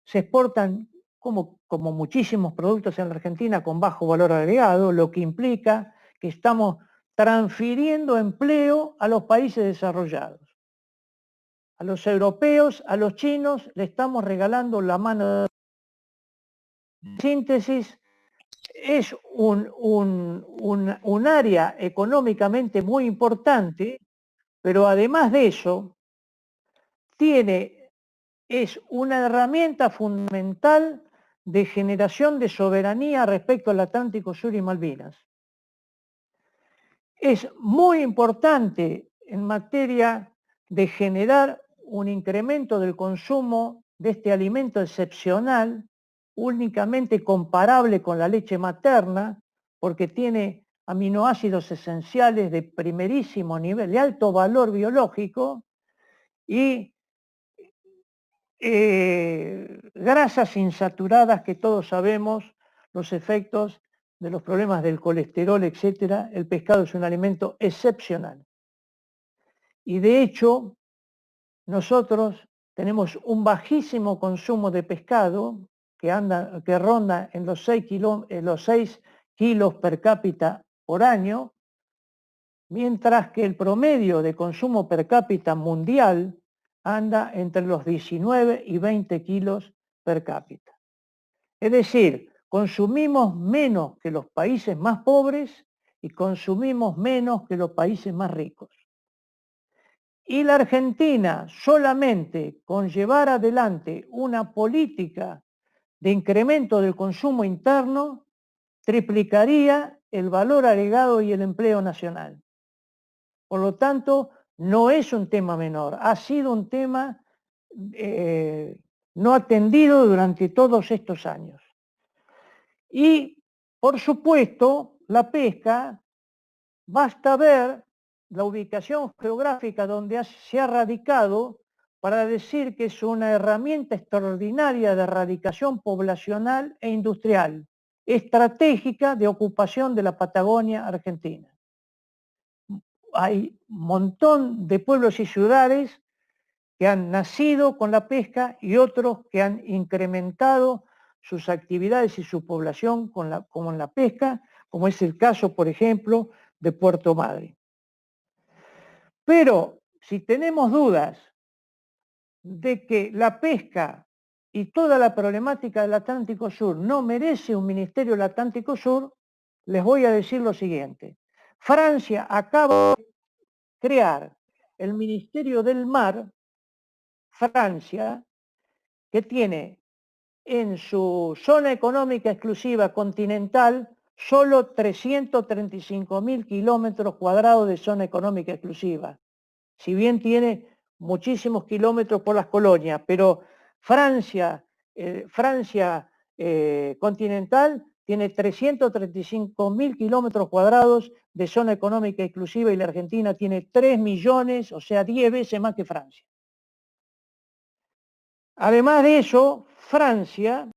se exportan como muchísimos productos en la Argentina con bajo valor agregado, lo que implica que estamos transfiriendo empleo a los países desarrollados. A los europeos, a los chinos, le estamos regalando la mano de obra. En síntesis, es un área económicamente muy importante, pero además de eso, es una herramienta fundamental de generación de soberanía respecto al Atlántico Sur y Malvinas. Es muy importante en materia de generar un incremento del consumo de este alimento excepcional, únicamente comparable con la leche materna, porque tiene aminoácidos esenciales de primerísimo nivel, de alto valor biológico, y grasas insaturadas que todos sabemos los efectos de los problemas del colesterol, etcétera. El pescado es un alimento excepcional. Y de hecho, nosotros tenemos un bajísimo consumo de pescado que ronda en los 6 kilos per cápita por año, mientras que el promedio de consumo per cápita mundial anda entre los 19 y 20 kilos per cápita. Es decir, consumimos menos que los países más pobres y consumimos menos que los países más ricos. Y la Argentina, solamente con llevar adelante una política de incremento del consumo interno, triplicaría el valor agregado y el empleo nacional. Por lo tanto, no es un tema menor, ha sido un tema no atendido durante todos estos años. Y, por supuesto, la pesca, basta ver la ubicación geográfica donde se ha radicado para decir que es una herramienta extraordinaria de erradicación poblacional e industrial, estratégica de ocupación de la Patagonia Argentina. Hay un montón de pueblos y ciudades que han nacido con la pesca y otros que han incrementado sus actividades y su población como en la pesca, como es el caso, por ejemplo, de Puerto Madryn. Pero si tenemos dudas de que la pesca y toda la problemática del Atlántico Sur no merece un Ministerio del Atlántico Sur, les voy a decir lo siguiente. Francia acaba de crear el Ministerio del Mar Francia, que tiene en su zona económica exclusiva continental solo 335.000 kilómetros cuadrados de zona económica exclusiva. Si bien tiene muchísimos kilómetros por las colonias, pero Francia continental tiene 335.000 kilómetros cuadrados de zona económica exclusiva y la Argentina tiene 3 millones, o sea, 10 veces más que Francia. Además de eso, Francia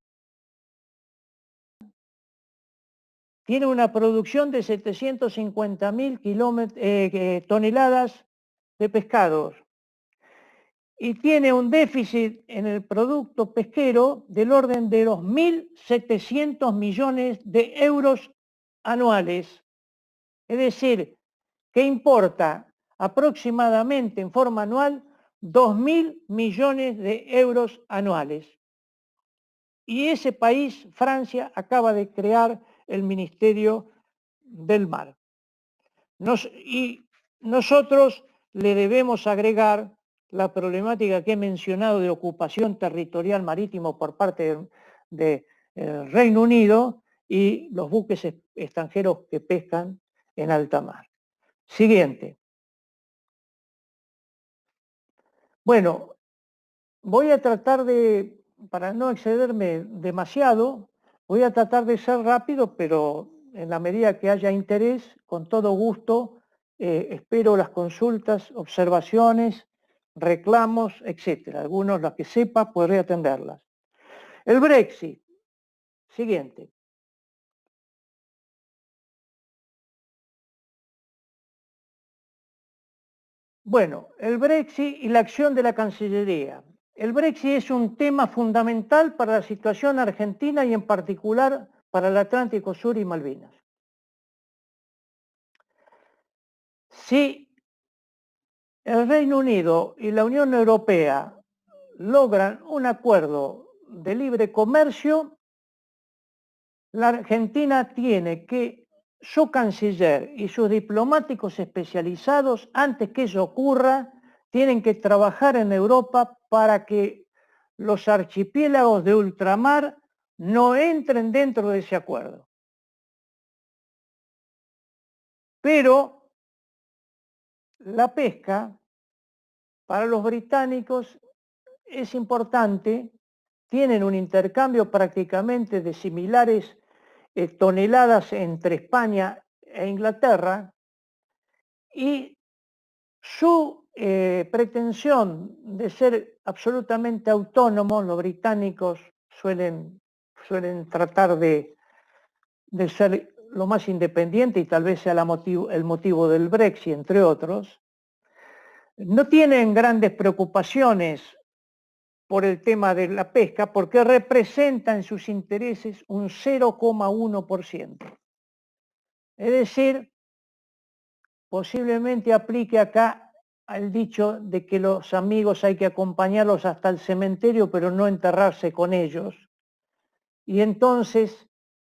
tiene una producción de 750.000 toneladas de pescados y tiene un déficit en el producto pesquero del orden de los 1.700 millones de euros anuales. Es decir, que importa aproximadamente en forma anual 2.000 millones de euros anuales. Y ese país, Francia, acaba de crear el Ministerio del Mar. Y nosotros le debemos agregar la problemática que he mencionado de ocupación territorial marítimo por parte del Reino Unido y los buques extranjeros que pescan en alta mar. Siguiente. Bueno, voy a tratar de, para no excederme demasiado, voy a tratar de ser rápido, pero en la medida que haya interés, con todo gusto, espero las consultas, observaciones, reclamos, etcétera. Algunos, las que sepa, podré atenderlas. El Brexit. Siguiente. Bueno, el Brexit y la acción de la Cancillería. El Brexit es un tema fundamental para la situación argentina y en particular para el Atlántico Sur y Malvinas. Si el Reino Unido y la Unión Europea logran un acuerdo de libre comercio, la Argentina tiene que su canciller y sus diplomáticos especializados, antes que eso ocurra, tienen que trabajar en Europa para que los archipiélagos de ultramar no entren dentro de ese acuerdo. Pero la pesca para los británicos es importante, tienen un intercambio prácticamente de similares toneladas entre España e Inglaterra y su pretensión de ser absolutamente autónomos, los británicos suelen tratar de ser lo más independiente y tal vez sea el motivo del Brexit, entre otros, no tienen grandes preocupaciones por el tema de la pesca porque representa en sus intereses un 0,1%. Es decir, posiblemente aplique acá al dicho de que los amigos hay que acompañarlos hasta el cementerio, pero no enterrarse con ellos. Y entonces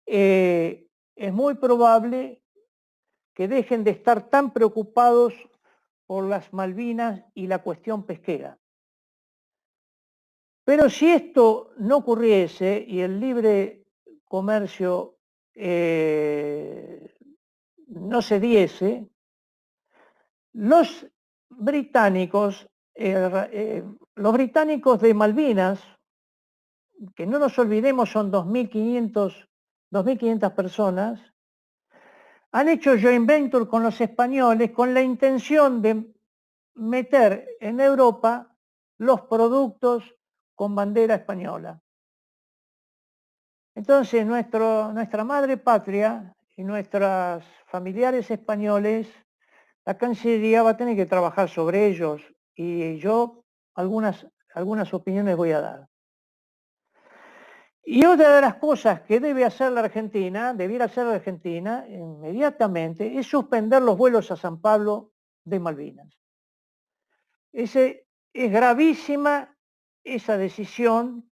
es muy probable que dejen de estar tan preocupados por las Malvinas y la cuestión pesquera. Pero si esto no ocurriese y el libre comercio no se diese, los británicos de Malvinas, que no nos olvidemos son 2.500 personas, han hecho joint venture con los españoles con la intención de meter en Europa los productos con bandera española. Entonces nuestra madre patria y nuestros familiares españoles, la Cancillería va a tener que trabajar sobre ellos y yo algunas opiniones voy a dar. Y otra de las cosas que debiera hacer la Argentina inmediatamente es suspender los vuelos a San Pablo de Malvinas. Es gravísima esa decisión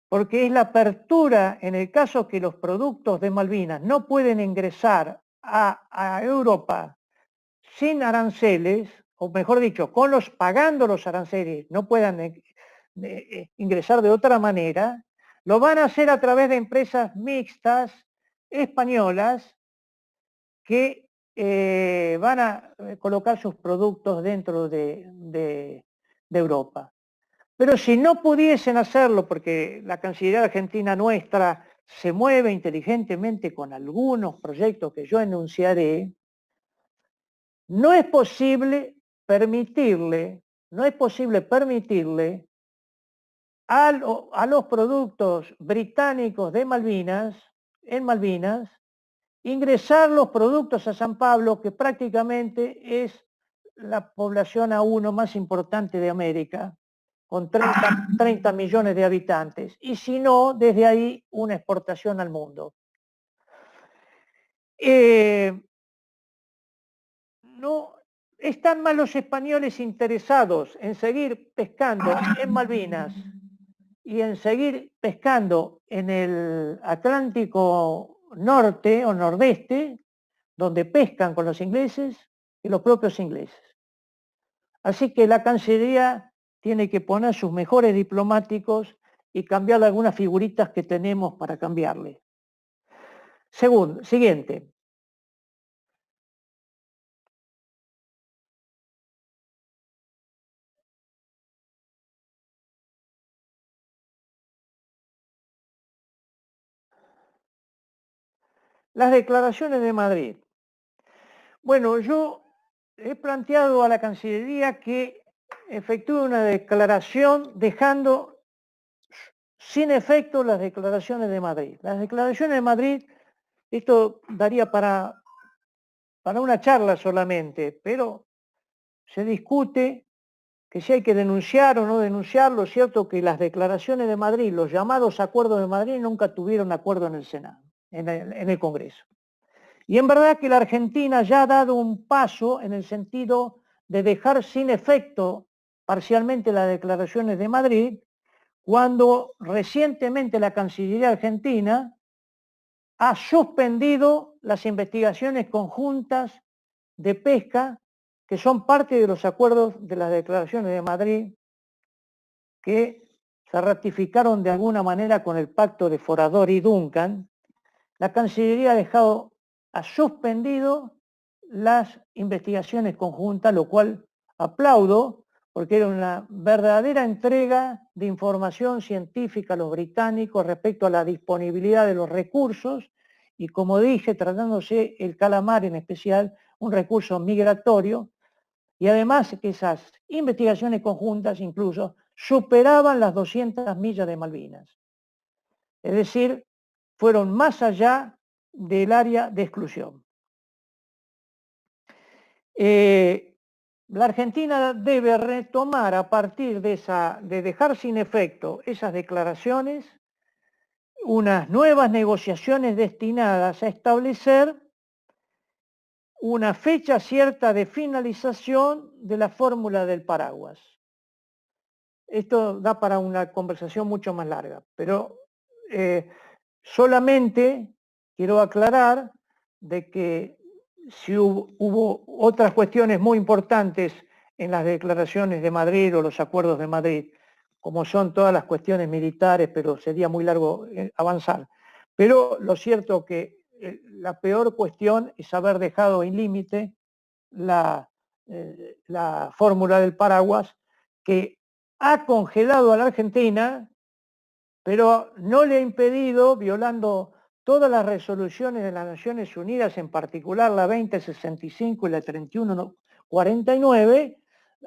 porque es la apertura en el caso que los productos de Malvinas no pueden ingresar a Europa sin aranceles, o mejor dicho, pagando los aranceles, no puedan ingresar de otra manera, lo van a hacer a través de empresas mixtas españolas que van a colocar sus productos dentro de Europa. Pero si no pudiesen hacerlo, porque la Cancillería Argentina nuestra se mueve inteligentemente con algunos proyectos que yo enunciaré, no es posible permitirle a los productos británicos de Malvinas, en Malvinas, ingresar los productos a San Pablo, que prácticamente es la población a uno más importante de América, con 30 millones de habitantes, y si no, desde ahí una exportación al mundo. No están más los españoles interesados en seguir pescando en Malvinas y en seguir pescando en el Atlántico Norte o Nordeste, donde pescan con los ingleses, que los propios ingleses. Así que la Cancillería tiene que poner sus mejores diplomáticos y cambiarle algunas figuritas que tenemos para cambiarle. Siguiente. Las declaraciones de Madrid. Bueno, yo he planteado a la Cancillería que efectúe una declaración dejando sin efecto las declaraciones de Madrid. Las declaraciones de Madrid, esto daría para una charla solamente, pero se discute que si hay que denunciar o no denunciarlo. Es cierto que las declaraciones de Madrid, los llamados acuerdos de Madrid, nunca tuvieron acuerdo en el Senado, en el Congreso. Y en verdad que la Argentina ya ha dado un paso en el sentido de dejar sin efecto parcialmente las declaraciones de Madrid, cuando recientemente la Cancillería Argentina ha suspendido las investigaciones conjuntas de pesca que son parte de los acuerdos de las declaraciones de Madrid, que se ratificaron de alguna manera con el pacto de Forador y Duncan. La Cancillería ha suspendido las investigaciones conjuntas, lo cual aplaudo, porque era una verdadera entrega de información científica a los británicos respecto a la disponibilidad de los recursos y, como dije, tratándose el calamar en especial, un recurso migratorio, y además que esas investigaciones conjuntas incluso superaban las 200 millas de Malvinas. Es decir, fueron más allá del área de exclusión. La Argentina debe retomar a partir de dejar sin efecto esas declaraciones unas nuevas negociaciones destinadas a establecer una fecha cierta de finalización de la fórmula del paraguas. Esto da para una conversación mucho más larga, pero solamente quiero aclarar de que si hubo otras cuestiones muy importantes en las declaraciones de Madrid o los acuerdos de Madrid, como son todas las cuestiones militares, pero sería muy largo avanzar. Pero lo cierto que la peor cuestión es haber dejado en límite la fórmula del paraguas, que ha congelado a la Argentina, pero no le ha impedido, violando todas las resoluciones de las Naciones Unidas, en particular la 2065 y la 3149,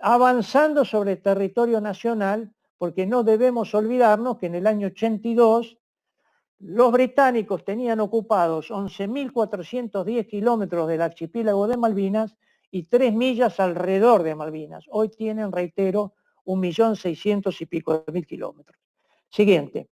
avanzando sobre el territorio nacional, porque no debemos olvidarnos que en el año 82 los británicos tenían ocupados 11.410 kilómetros del archipiélago de Malvinas y 3 millas alrededor de Malvinas. Hoy tienen, reitero, 1.600.000 y pico de kilómetros. Siguiente.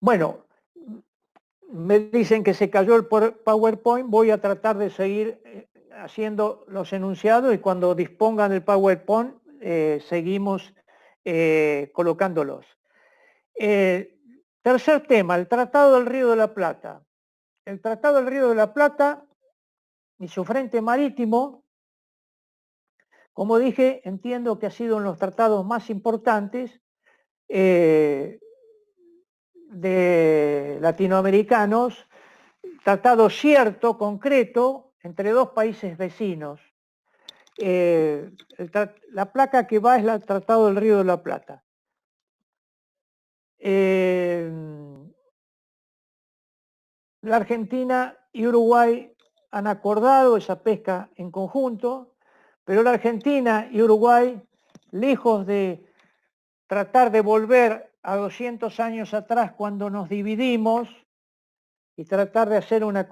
Bueno, me dicen que se cayó el PowerPoint, voy a tratar de seguir haciendo los enunciados y cuando dispongan del PowerPoint seguimos colocándolos. Tercer tema, el Tratado del Río de la Plata. El Tratado del Río de la Plata y su frente marítimo, como dije, entiendo que ha sido uno de los tratados más importantes de latinoamericanos, tratado cierto, concreto, entre dos países vecinos. La placa que va es el Tratado del Río de la Plata. La Argentina y Uruguay han acordado esa pesca en conjunto, pero la Argentina y Uruguay, lejos de tratar de volver a 200 años atrás cuando nos dividimos y tratar de hacer una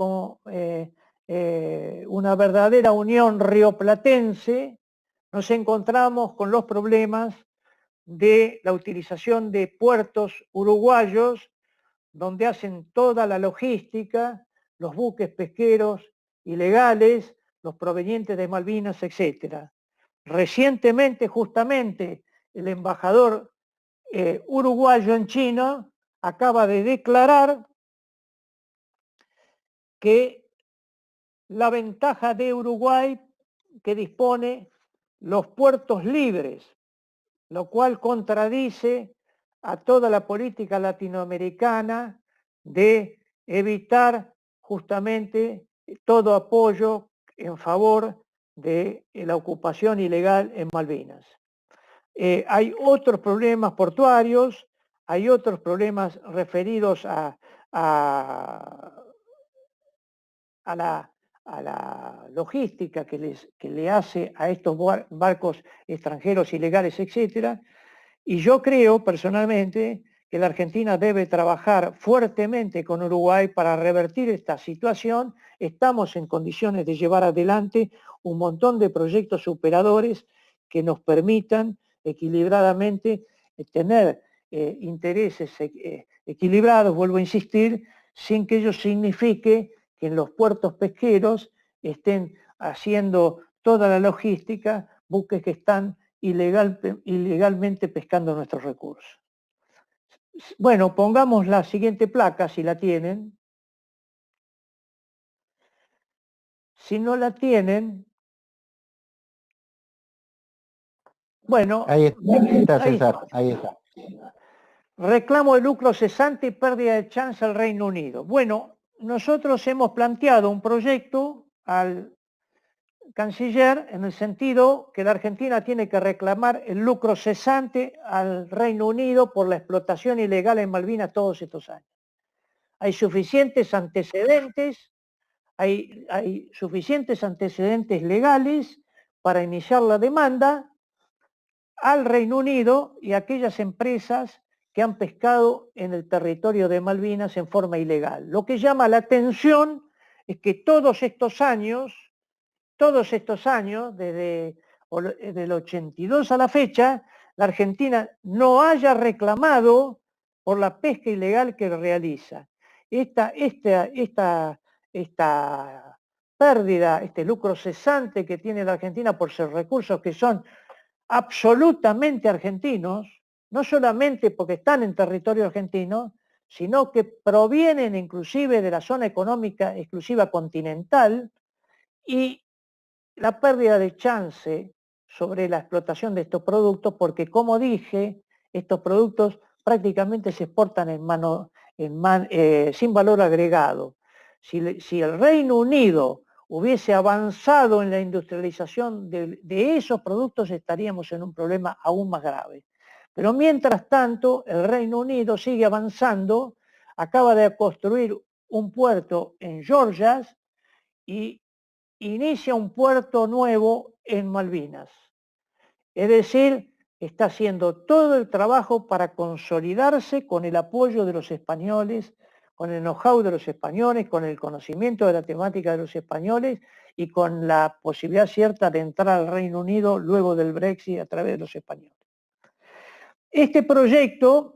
verdadera unión rioplatense, nos encontramos con los problemas de la utilización de puertos uruguayos donde hacen toda la logística, los buques pesqueros ilegales, los provenientes de Malvinas, etc. Recientemente, justamente, el embajador uruguayo en China acaba de declarar que la ventaja de Uruguay que dispone los puertos libres, lo cual contradice a toda la política latinoamericana de evitar justamente todo apoyo en favor de la ocupación ilegal en Malvinas. Hay otros problemas portuarios, hay otros problemas referidos a la logística que le hace a estos barcos extranjeros ilegales, etcétera. Y yo creo personalmente que la Argentina debe trabajar fuertemente con Uruguay para revertir esta situación. Estamos en condiciones de llevar adelante un montón de proyectos superadores que nos permitan equilibradamente tener intereses equilibrados, vuelvo a insistir, sin que ello signifique que en los puertos pesqueros estén haciendo toda la logística buques que están ilegalmente pescando nuestros recursos. Bueno, pongamos la siguiente placa, si la tienen. Si no la tienen, bueno, ahí está, César, ahí está. Reclamo de lucro cesante y pérdida de chance al Reino Unido. Bueno, nosotros hemos planteado un proyecto al canciller en el sentido que la Argentina tiene que reclamar el lucro cesante al Reino Unido por la explotación ilegal en Malvinas todos estos años. Hay suficientes antecedentes, hay suficientes antecedentes legales para iniciar la demanda al Reino Unido y a aquellas empresas que han pescado en el territorio de Malvinas en forma ilegal. Lo que llama la atención es que todos estos años, desde el 82 a la fecha, la Argentina no haya reclamado por la pesca ilegal que realiza. Esta pérdida, este lucro cesante que tiene la Argentina por sus recursos que son absolutamente argentinos, no solamente porque están en territorio argentino, sino que provienen inclusive de la zona económica exclusiva continental, y la pérdida de chance sobre la explotación de estos productos, porque como dije, estos productos prácticamente se exportan sin valor agregado. Si el Reino Unido hubiese avanzado en la industrialización de esos productos, estaríamos en un problema aún más grave. Pero mientras tanto, el Reino Unido sigue avanzando, acaba de construir un puerto en Georgia y inicia un puerto nuevo en Malvinas. Es decir, está haciendo todo el trabajo para consolidarse con el apoyo de los españoles, con el know-how de los españoles, con el conocimiento de la temática de los españoles y con la posibilidad cierta de entrar al Reino Unido luego del Brexit a través de los españoles. Este proyecto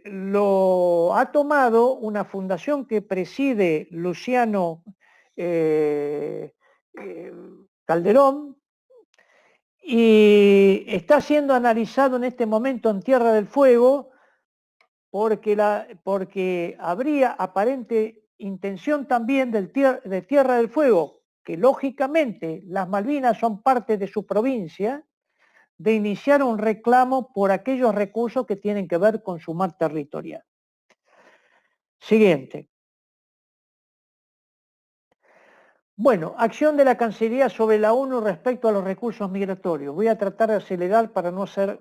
lo ha tomado una fundación que preside Luciano Calderón, y está siendo analizado en este momento en Tierra del Fuego porque habría aparente intención también de Tierra del Fuego, que lógicamente las Malvinas son parte de su provincia, de iniciar un reclamo por aquellos recursos que tienen que ver con su mar territorial. Siguiente. Bueno, acción de la Cancillería sobre la ONU respecto a los recursos migratorios. Voy a tratar de acelerar para no ser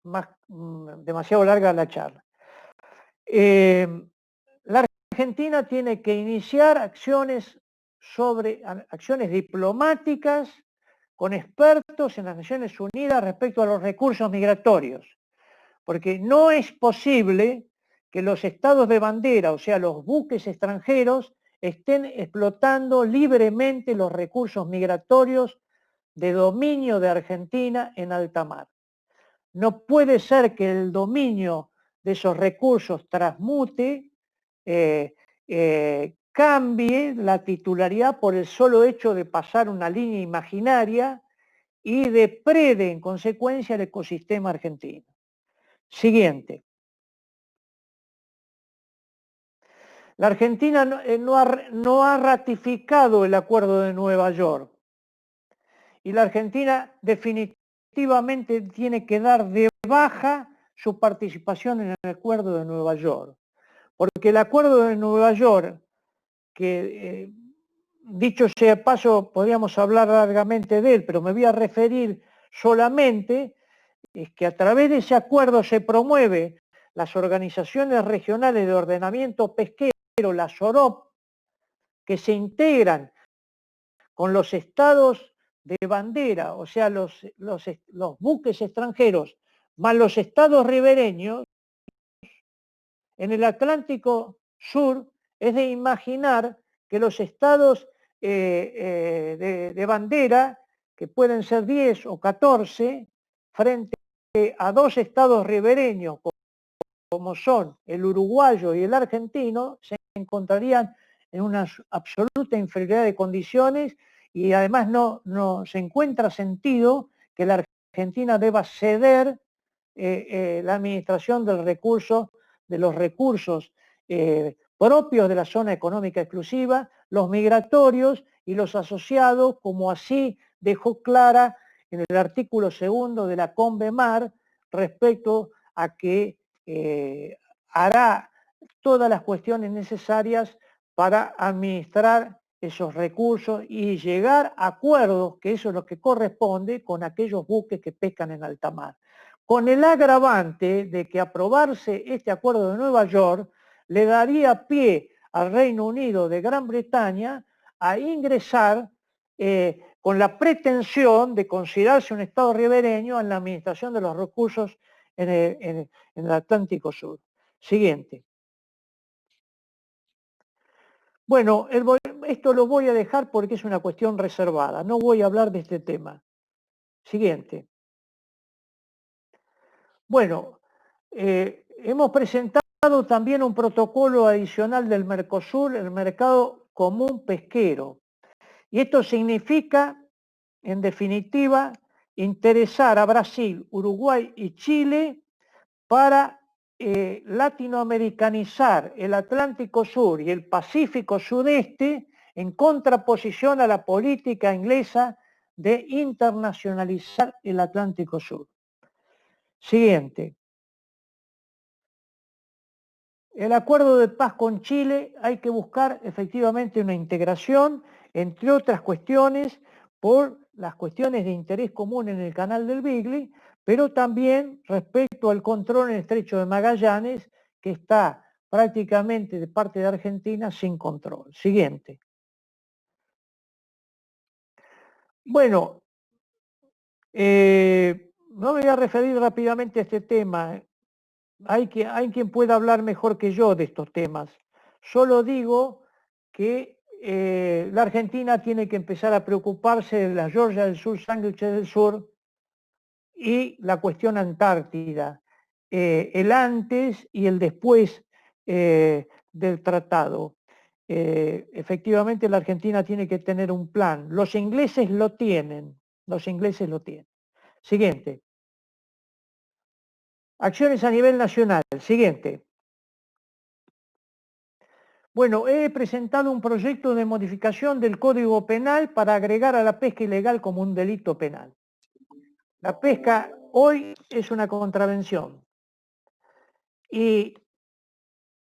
demasiado larga la charla. La Argentina tiene que iniciar acciones diplomáticas con expertos en las Naciones Unidas respecto a los recursos migratorios, porque no es posible que los estados de bandera, o sea, los buques extranjeros, estén explotando libremente los recursos migratorios de dominio de Argentina en alta mar. No puede ser que el dominio de esos recursos transmute, cambie la titularidad por el solo hecho de pasar una línea imaginaria y deprede en consecuencia el ecosistema argentino. Siguiente. La Argentina no ha ratificado el Acuerdo de Nueva York y la Argentina definitivamente tiene que dar de baja su participación en el Acuerdo de Nueva York. Porque el Acuerdo de Nueva York, que dicho sea de paso, podríamos hablar largamente de él, pero me voy a referir solamente, es que a través de ese acuerdo se promueve las organizaciones regionales de ordenamiento pesquero, las OROP, que se integran con los estados de bandera, o sea, los buques extranjeros, más los estados ribereños, en el Atlántico Sur, es de imaginar que los estados de bandera, que pueden ser 10 o 14, frente a dos estados ribereños, como son el uruguayo y el argentino, se encontrarían en una absoluta inferioridad de condiciones y además no se encuentra sentido que la Argentina deba ceder la administración de los recursos propios de la zona económica exclusiva, los migratorios y los asociados, como así dejó clara en el artículo 2 de la CONVEMAR respecto a que hará todas las cuestiones necesarias para administrar esos recursos y llegar a acuerdos, que eso es lo que corresponde, con aquellos buques que pescan en alta mar. Con el agravante de que aprobarse este acuerdo de Nueva York le daría pie al Reino Unido de Gran Bretaña a ingresar con la pretensión de considerarse un Estado ribereño en la administración de los recursos en el Atlántico Sur. Siguiente. Bueno, esto lo voy a dejar porque es una cuestión reservada. No voy a hablar de este tema. Siguiente. Bueno, hemos presentado también un protocolo adicional del Mercosur, el Mercado Común Pesquero. Y esto significa, en definitiva, interesar a Brasil, Uruguay y Chile para latinoamericanizar el Atlántico Sur y el Pacífico Sudeste en contraposición a la política inglesa de internacionalizar el Atlántico Sur. Siguiente. El acuerdo de paz con Chile, hay que buscar efectivamente una integración, entre otras cuestiones, por las cuestiones de interés común en el canal del Beagle, pero también respecto al control en el estrecho de Magallanes, que está prácticamente de parte de Argentina sin control. Siguiente. Bueno, no me voy a referir rápidamente a este tema. Hay quien pueda hablar mejor que yo de estos temas. Solo digo que la Argentina tiene que empezar a preocuparse de la Georgia del Sur, Sándwich del Sur y la cuestión antártida, el antes y el después del tratado. Efectivamente la Argentina tiene que tener un plan. Los ingleses lo tienen, Los ingleses lo tienen. Siguiente. Acciones a nivel nacional. Siguiente. Bueno, he presentado un proyecto de modificación del Código Penal para agregar a la pesca ilegal como un delito penal. La pesca hoy es una contravención. Y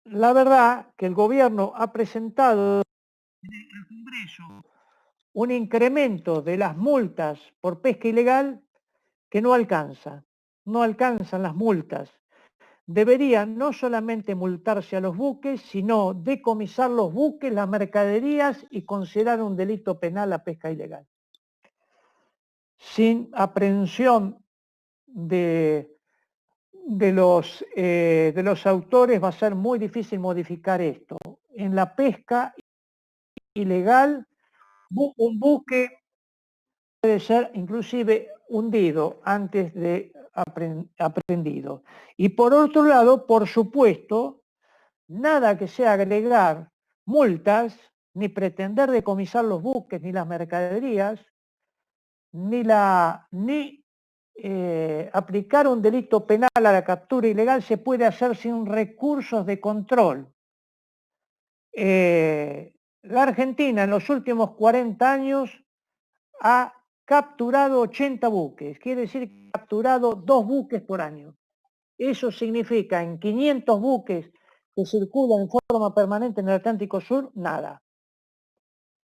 la verdad que el gobierno ha presentado al Congreso un incremento de las multas por pesca ilegal que no alcanza. No alcanzan las multas. Deberían no solamente multarse a los buques, sino decomisar los buques, las mercaderías y considerar un delito penal la pesca ilegal. Sin aprehensión de los autores va a ser muy difícil modificar esto. En la pesca ilegal, un buque puede ser inclusive hundido antes de aprendido. Y por otro lado, por supuesto, nada que sea agregar multas, ni pretender decomisar los buques, ni las mercaderías, ni aplicar un delito penal a la captura ilegal se puede hacer sin recursos de control. La Argentina en los últimos 40 años ha capturado 80 buques, quiere decir que ha capturado 2 buques por año. Eso significa en 500 buques que circulan en forma permanente en el Atlántico Sur, nada.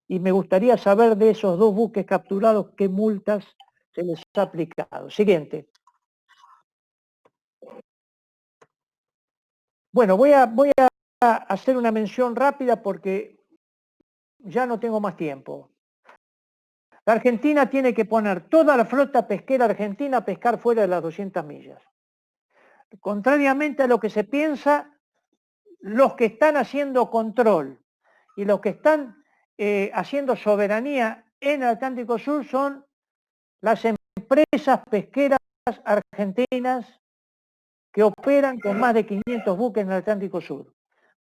Y me gustaría saber de esos 2 buques capturados qué multas se les ha aplicado. Siguiente. Bueno, voy a hacer una mención rápida porque ya no tengo más tiempo. La Argentina tiene que poner toda la flota pesquera argentina a pescar fuera de las 200 millas. Contrariamente a lo que se piensa, los que están haciendo control y los que están haciendo soberanía en el Atlántico Sur son las empresas pesqueras argentinas que operan con más de 500 buques en el Atlántico Sur.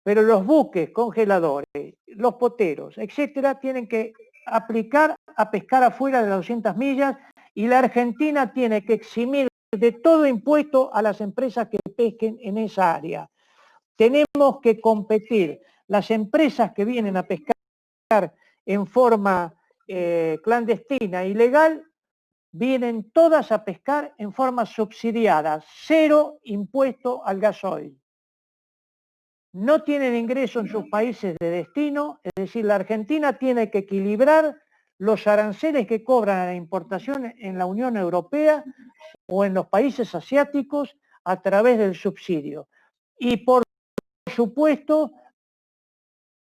Pero los buques congeladores, los poteros, etcétera, tienen que aplicar a pescar afuera de las 200 millas y la Argentina tiene que eximir de todo impuesto a las empresas que pesquen en esa área. Tenemos que competir. Las empresas que vienen a pescar en forma clandestina, ilegal, vienen todas a pescar en forma subsidiada, 0 impuesto al gasoil. No tienen ingreso en sus países de destino, es decir, la Argentina tiene que equilibrar los aranceles que cobran a la importación en la Unión Europea o en los países asiáticos a través del subsidio. Y por supuesto,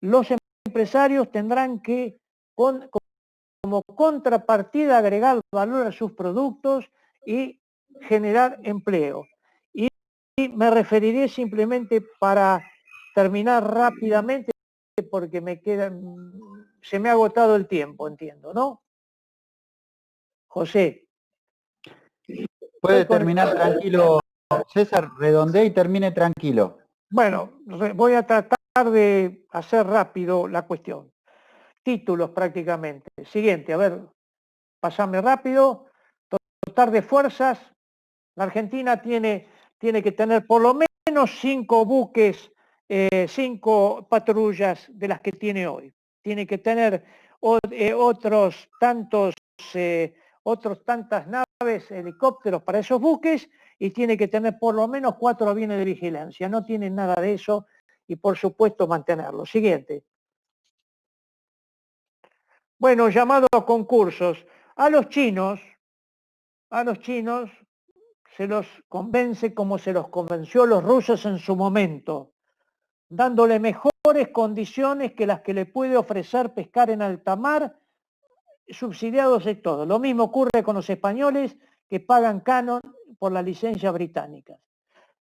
los empresarios tendrán que, como contrapartida, agregar valor a sus productos y generar empleo. Y me referiré simplemente para terminar rápidamente, porque se me ha agotado el tiempo, entiendo, ¿no? José. Puede terminar tranquilo, César, redondee y termine tranquilo. Bueno, voy a tratar de hacer rápido la cuestión. Títulos prácticamente. Siguiente, a ver, pasame rápido. Dotar de fuerzas. La Argentina tiene que tener por lo menos 5 buques, 5 patrullas de las que tiene hoy. Tiene que tener otras tantas naves, helicópteros para esos buques y tiene que tener por lo menos 4 aviones de vigilancia. No tienen nada de eso y por supuesto mantenerlo. Siguiente. Bueno, llamado a concursos. A los chinos se los convence como se los convenció a los rusos en su momento, dándole mejores condiciones que las que le puede ofrecer pescar en alta mar, subsidiados de todo. Lo mismo ocurre con los españoles que pagan canon por las licencias británicas.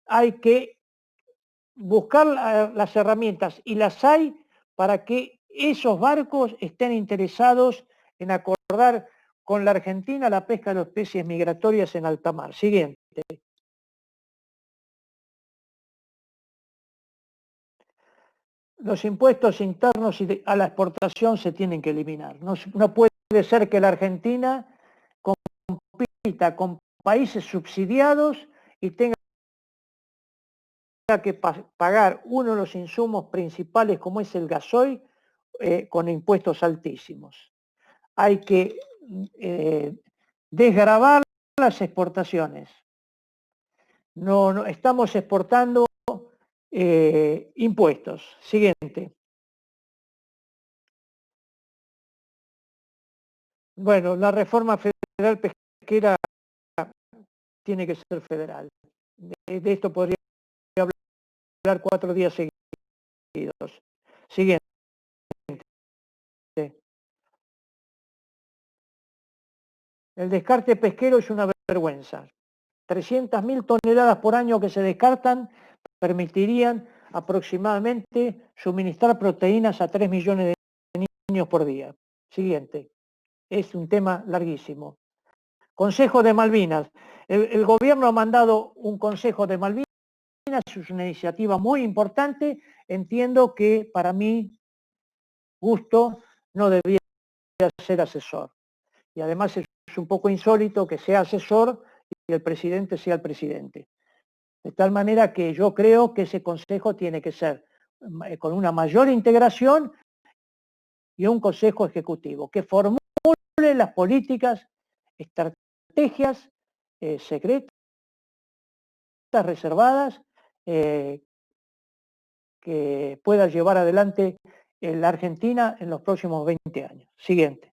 Hay que buscar las herramientas, y las hay, para que esos barcos estén interesados en acordar con la Argentina la pesca de especies migratorias en alta mar. Siguiente. Los impuestos internos a la exportación se tienen que eliminar. No puede ser que la Argentina con países subsidiados y tenga que pagar uno de los insumos principales como es el gasoil con impuestos altísimos. Hay que desgravar las exportaciones. No estamos exportando impuestos. Siguiente. Bueno, la reforma federal pesquera tiene que ser federal. De esto podría hablar 4 días seguidos. Siguiente. El descarte pesquero es una vergüenza. 300.000 toneladas por año que se descartan permitirían aproximadamente suministrar proteínas a 3 millones de niños por día. Siguiente. Es un tema larguísimo. Consejo de Malvinas. El gobierno ha mandado un Consejo de Malvinas, es una iniciativa muy importante. Entiendo que para mi gusto no debería ser asesor. Y además es un poco insólito que sea asesor y el presidente sea el presidente. De tal manera que yo creo que ese consejo tiene que ser con una mayor integración y un consejo ejecutivo que formule las políticas, estrategias secretas, reservadas, que pueda llevar adelante la Argentina en los próximos 20 años. Siguiente.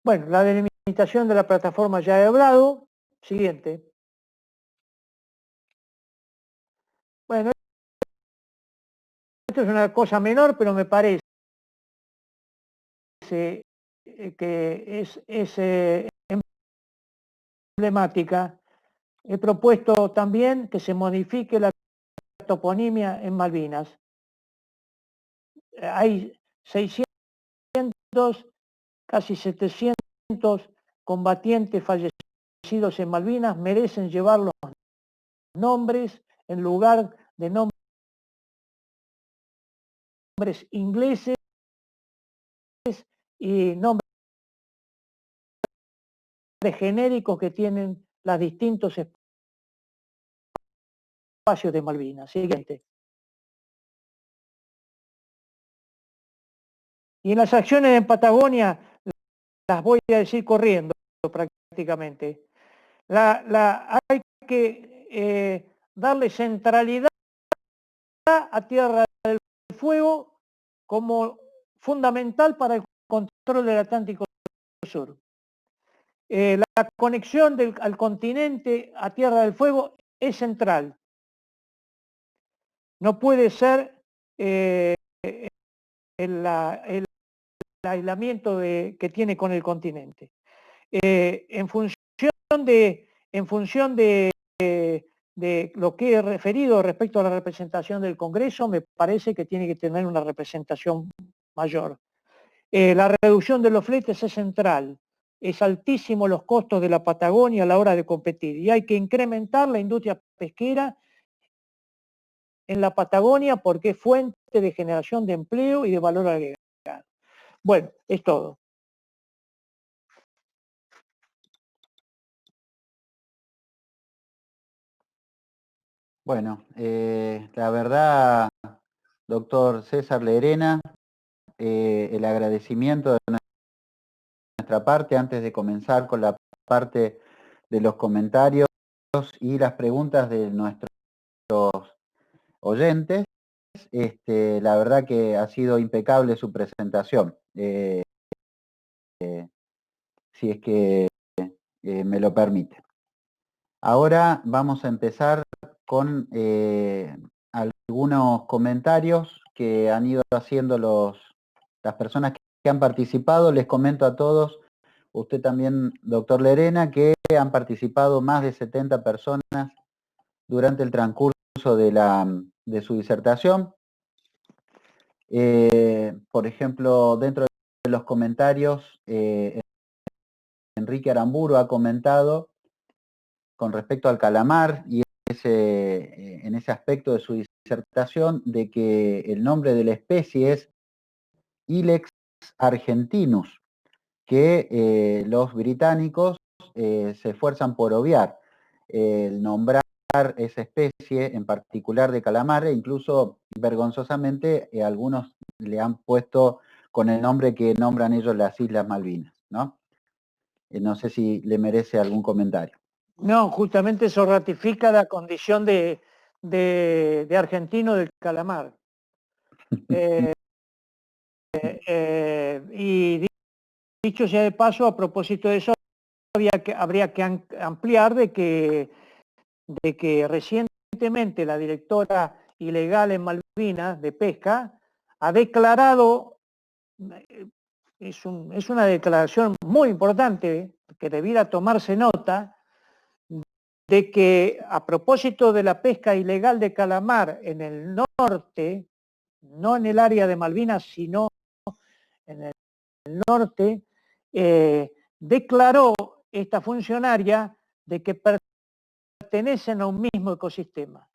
Bueno, la delimitación de la plataforma ya he hablado. Siguiente. Bueno, esto es una cosa menor, pero me parece que es emblemática. He propuesto también que se modifique la toponimia en Malvinas. Hay 600, casi 700 combatientes fallecidos en Malvinas, merecen llevar los nombres en lugar de nombres ingleses y nombres genéricos que tienen los distintos espacios de Malvinas. Siguiente. Y en las acciones en Patagonia las voy a decir corriendo prácticamente. Hay que darle centralidad a Tierra del Fuego como fundamental para el control del Atlántico Sur. La conexión al continente a Tierra del Fuego es central. No puede ser el aislamiento que tiene con el continente. En función de lo que he referido respecto a la representación del Congreso, me parece que tiene que tener una representación mayor. La reducción de los fletes es central. Es altísimo los costos de la Patagonia a la hora de competir y hay que incrementar la industria pesquera en la Patagonia porque es fuente de generación de empleo y de valor agregado. Bueno, es todo. Bueno, la verdad, doctor César Lerena, el agradecimiento de nuestra parte antes de comenzar con la parte de los comentarios y las preguntas de nuestros oyentes. La verdad que ha sido impecable su presentación. Si es que me lo permite. Ahora vamos a empezar con algunos comentarios que han ido haciendo las personas que han participado. Les comento a todos, usted también, doctor Lerena, que han participado más de 70 personas durante el transcurso de su disertación. Por ejemplo, dentro de los comentarios, Enrique Aramburu ha comentado con respecto al calamar y en ese aspecto de su disertación de que el nombre de la especie es Ilex argentinus, que los británicos se esfuerzan por obviar. El nombrar esa especie en particular de calamar, e incluso vergonzosamente algunos le han puesto con el nombre que nombran ellos las Islas Malvinas, ¿no? No sé si le merece algún comentario. No, justamente eso ratifica la condición de argentino del calamar. Y dicho sea de paso, a propósito de eso, habría que ampliar de que recientemente la directora ilegal en Malvinas de pesca ha declarado, es una declaración muy importante que debiera tomarse nota, de que a propósito de la pesca ilegal de calamar en el norte, no en el área de Malvinas, sino en el norte, declaró esta funcionaria de que pertenecen a un mismo ecosistema,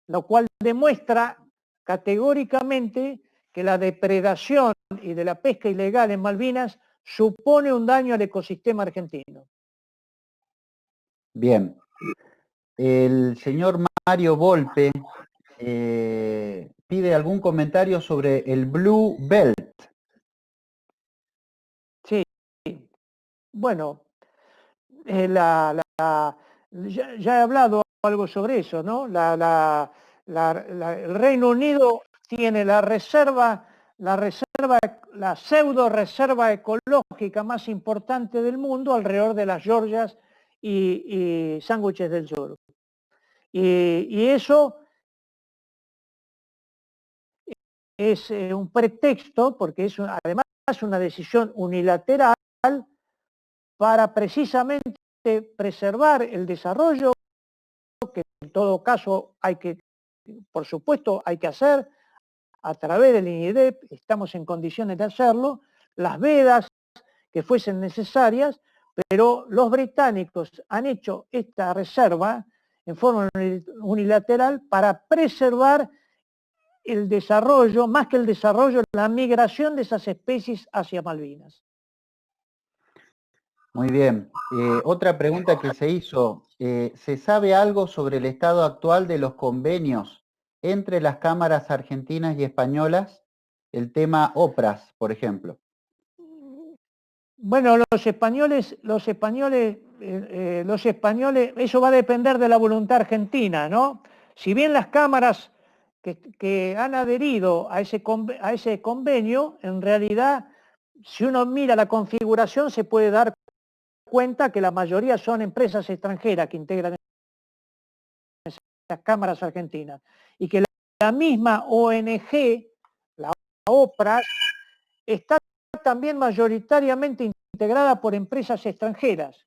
lo cual demuestra categóricamente que la depredación y de la pesca ilegal en Malvinas supone un daño al ecosistema argentino. Bien. El señor Mario Volpe pide algún comentario sobre el Blue Belt. Sí, bueno, ya he hablado algo sobre eso, ¿no? El Reino Unido tiene la pseudo reserva ecológica más importante del mundo alrededor de las Georgias y Sándwiches del Sur. Y eso es un pretexto, porque es además una decisión unilateral para precisamente preservar el desarrollo, que en todo caso por supuesto, hay que hacer a través del INIDEP, estamos en condiciones de hacerlo, las vedas que fuesen necesarias, pero los británicos han hecho esta reserva en forma unilateral para preservar el desarrollo, más que el desarrollo, la migración de esas especies hacia Malvinas. Muy bien. Otra pregunta que se hizo, ¿se sabe algo sobre el estado actual de los convenios entre las cámaras argentinas y españolas? El tema OPRAS, por ejemplo. Bueno, los españoles, eso va a depender de la voluntad argentina, ¿no? Si bien las cámaras que han adherido a ese convenio, en realidad, si uno mira la configuración, se puede dar cuenta que la mayoría son empresas extranjeras que integran las cámaras argentinas y que la misma ONG, la OPRAS, está también mayoritariamente integrada por empresas extranjeras,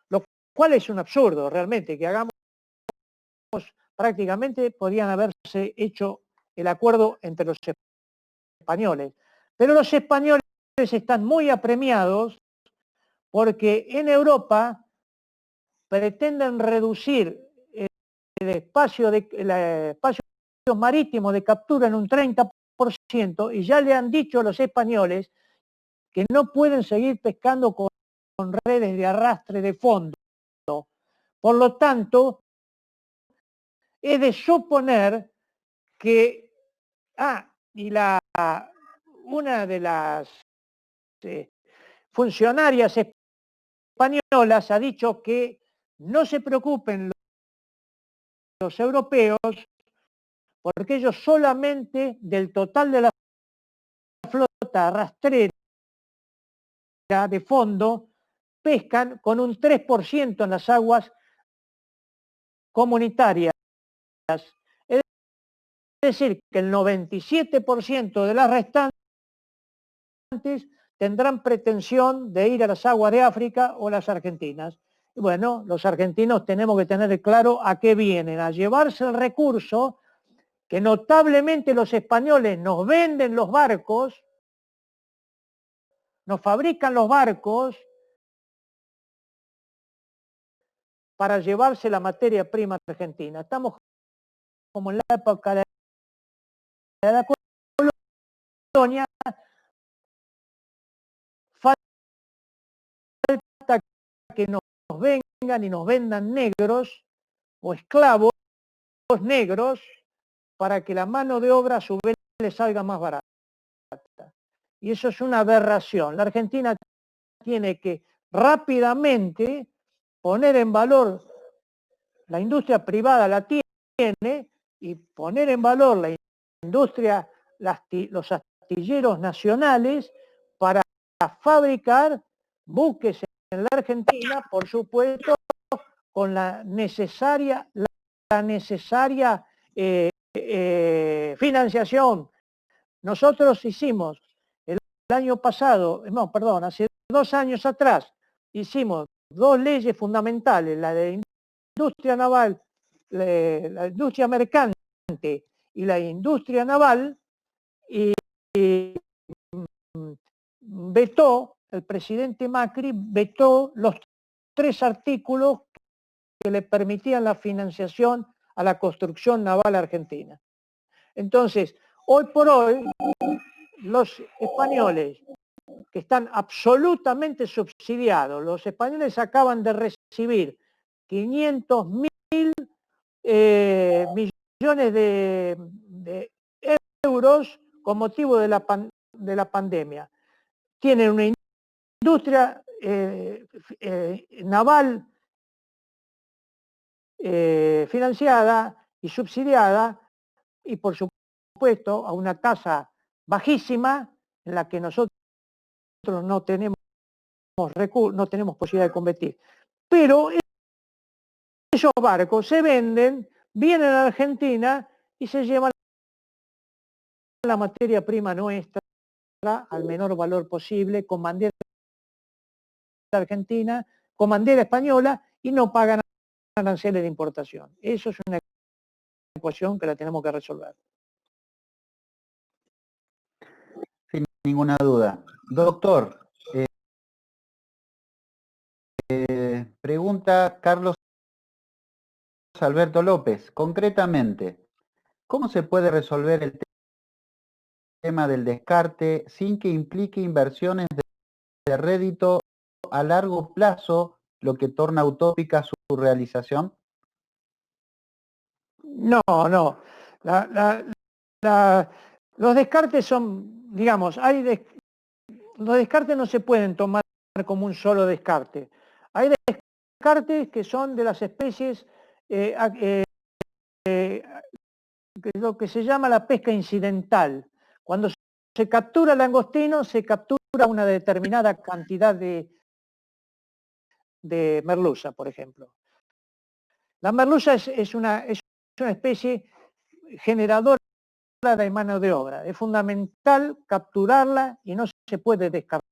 lo cual es un absurdo realmente, que hagamos, prácticamente podrían haberse hecho el acuerdo entre los españoles. Pero los españoles están muy apremiados porque en Europa pretenden reducir el espacio marítimo de captura en un 30% y ya le han dicho a los españoles que no pueden seguir pescando con redes de arrastre de fondo. Por lo tanto, es de suponer que una de las funcionarias españolas ha dicho que no se preocupen los europeos porque ellos solamente del total de la flota rastrera de fondo pescan con un 3% en las aguas comunitarias. Es decir, que el 97% de las restantes tendrán pretensión de ir a las aguas de África o las argentinas. Y bueno, los argentinos tenemos que tener claro a qué vienen, a llevarse el recurso que notablemente los españoles nos venden los barcos, nos fabrican los barcos para llevarse la materia prima argentina. Estamos como en la época de la colonia, y nos vendan negros o esclavos negros para que la mano de obra a su vez les salga más barata. Y eso es una aberración. La Argentina tiene que rápidamente poner en valor, la industria privada la tiene, y poner en valor la industria, los astilleros nacionales para fabricar buques en la Argentina, por supuesto, con la necesaria financiación. Nosotros hicimos el año pasado, no, perdón, hace 2 años atrás, hicimos 2 leyes fundamentales, la de industria naval, la industria mercante y la industria naval, y vetó, el presidente Macri vetó los 3 artículos que le permitían la financiación a la construcción naval argentina. Entonces, hoy por hoy, los españoles que están absolutamente subsidiados, los españoles acaban de recibir 500.000 millones de euros con motivo de la pandemia. Tienen una industria naval financiada y subsidiada, y por supuesto a una tasa bajísima en la que nosotros no tenemos posibilidad de competir. Pero esos barcos se venden, vienen a Argentina y se llevan la materia prima nuestra al menor valor posible, con bandera argentina, con bandera española, y no pagan aranceles de importación. Eso es una ecuación que la tenemos que resolver. Sin ninguna duda. Doctor, pregunta Carlos Alberto López, concretamente, ¿cómo se puede resolver el tema del descarte sin que implique inversiones de rédito a largo plazo, lo que torna utópica su realización? No. Los descartes son, digamos, los descartes no se pueden tomar como un solo descarte. Hay descartes que son de las especies, lo que se llama la pesca incidental. Cuando se captura langostino, se captura una determinada cantidad de merluza, por ejemplo. La merluza es una especie generadora de mano de obra. Es fundamental capturarla y no se puede descartar.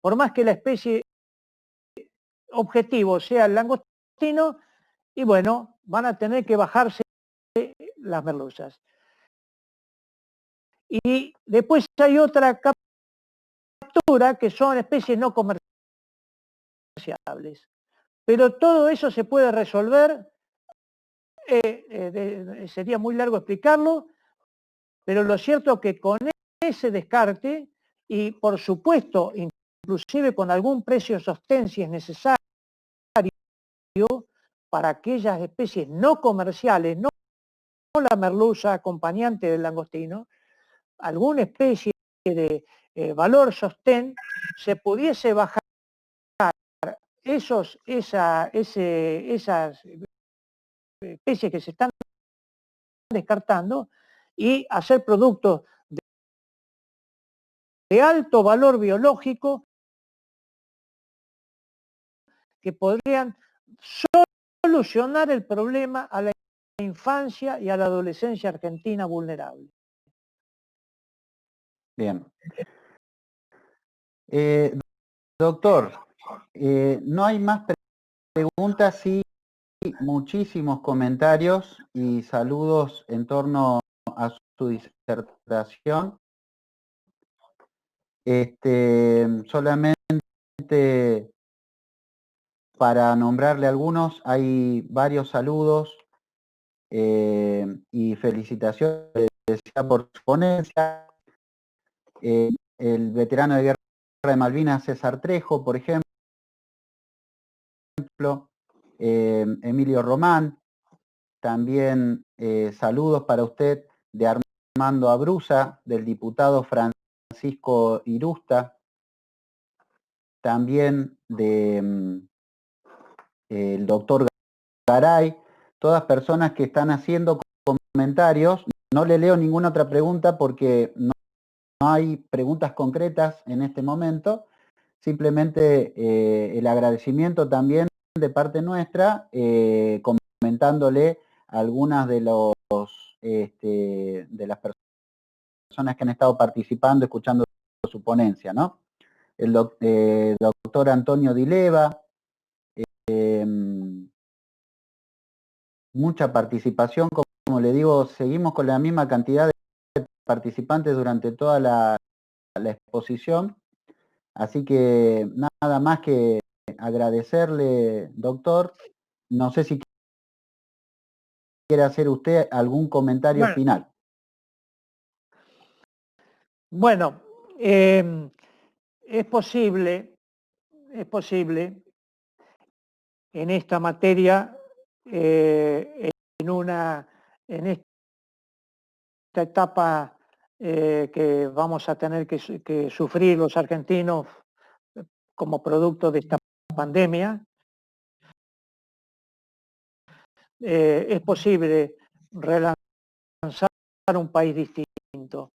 Por más que la especie objetivo sea el langostino, y bueno, van a tener que bajarse las merluzas. Y después hay otra captura que son especies no comerciables. Pero todo eso se puede resolver, sería muy largo explicarlo, pero lo cierto es que con ese descarte, y por supuesto, inclusive con algún precio sostén si es necesario, para aquellas especies no comerciales, no la merluza acompañante del langostino, alguna especie de valor sostén, se pudiese bajar esas especies que se están descartando y hacer productos de alto valor biológico que podrían solucionar el problema a la infancia y a la adolescencia argentina vulnerable. Bien. Doctor, no hay más preguntas, sí, muchísimos comentarios y saludos en torno a su disertación. Solamente para nombrarle algunos, hay varios saludos y felicitaciones por su ponencia. El veterano de guerra de Malvinas, César Trejo, por ejemplo, Emilio Román, también saludos para usted de Armando Abruza, del diputado Francisco Irusta, también de el doctor Garay, todas personas que están haciendo comentarios. No le leo ninguna otra pregunta porque no hay preguntas concretas en este momento, simplemente el agradecimiento también de parte nuestra, comentándole algunas de de las personas que han estado participando, escuchando su ponencia, ¿no? El doctor Antonio Dileva, mucha participación, como le digo, seguimos con la misma cantidad de participantes durante toda la exposición, así que nada más que agradecerle, doctor. No sé si quiere hacer usted algún comentario final. Bueno, es posible en esta materia, en esta etapa que vamos a tener que sufrir los argentinos como producto de esta pandemia, es posible relanzar un país distinto.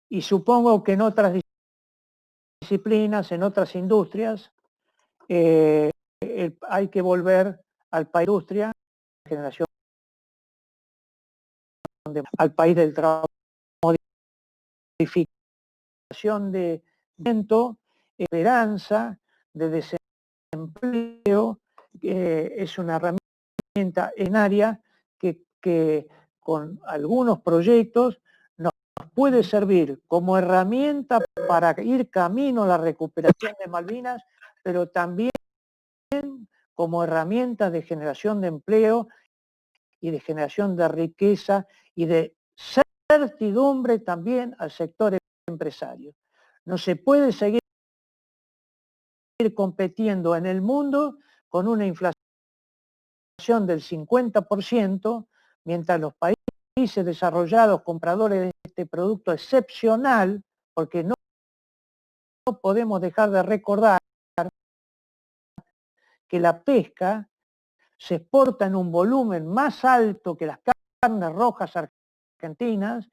Y supongo que en otras disciplinas, en otras industrias, hay que volver al país de la industria, generación al país del trabajo, modificación de esperanza, de desempleo, es una herramienta en área que con algunos proyectos nos puede servir como herramienta para ir camino a la recuperación de Malvinas, pero también como herramienta de generación de empleo y de generación de riqueza y de certidumbre también al sector empresario. No se puede seguir compitiendo en el mundo con una inflación del 50%, mientras los países desarrollados, compradores de este producto excepcional, porque no podemos dejar de recordar que la pesca se exporta en un volumen más alto que las carnes rojas argentinas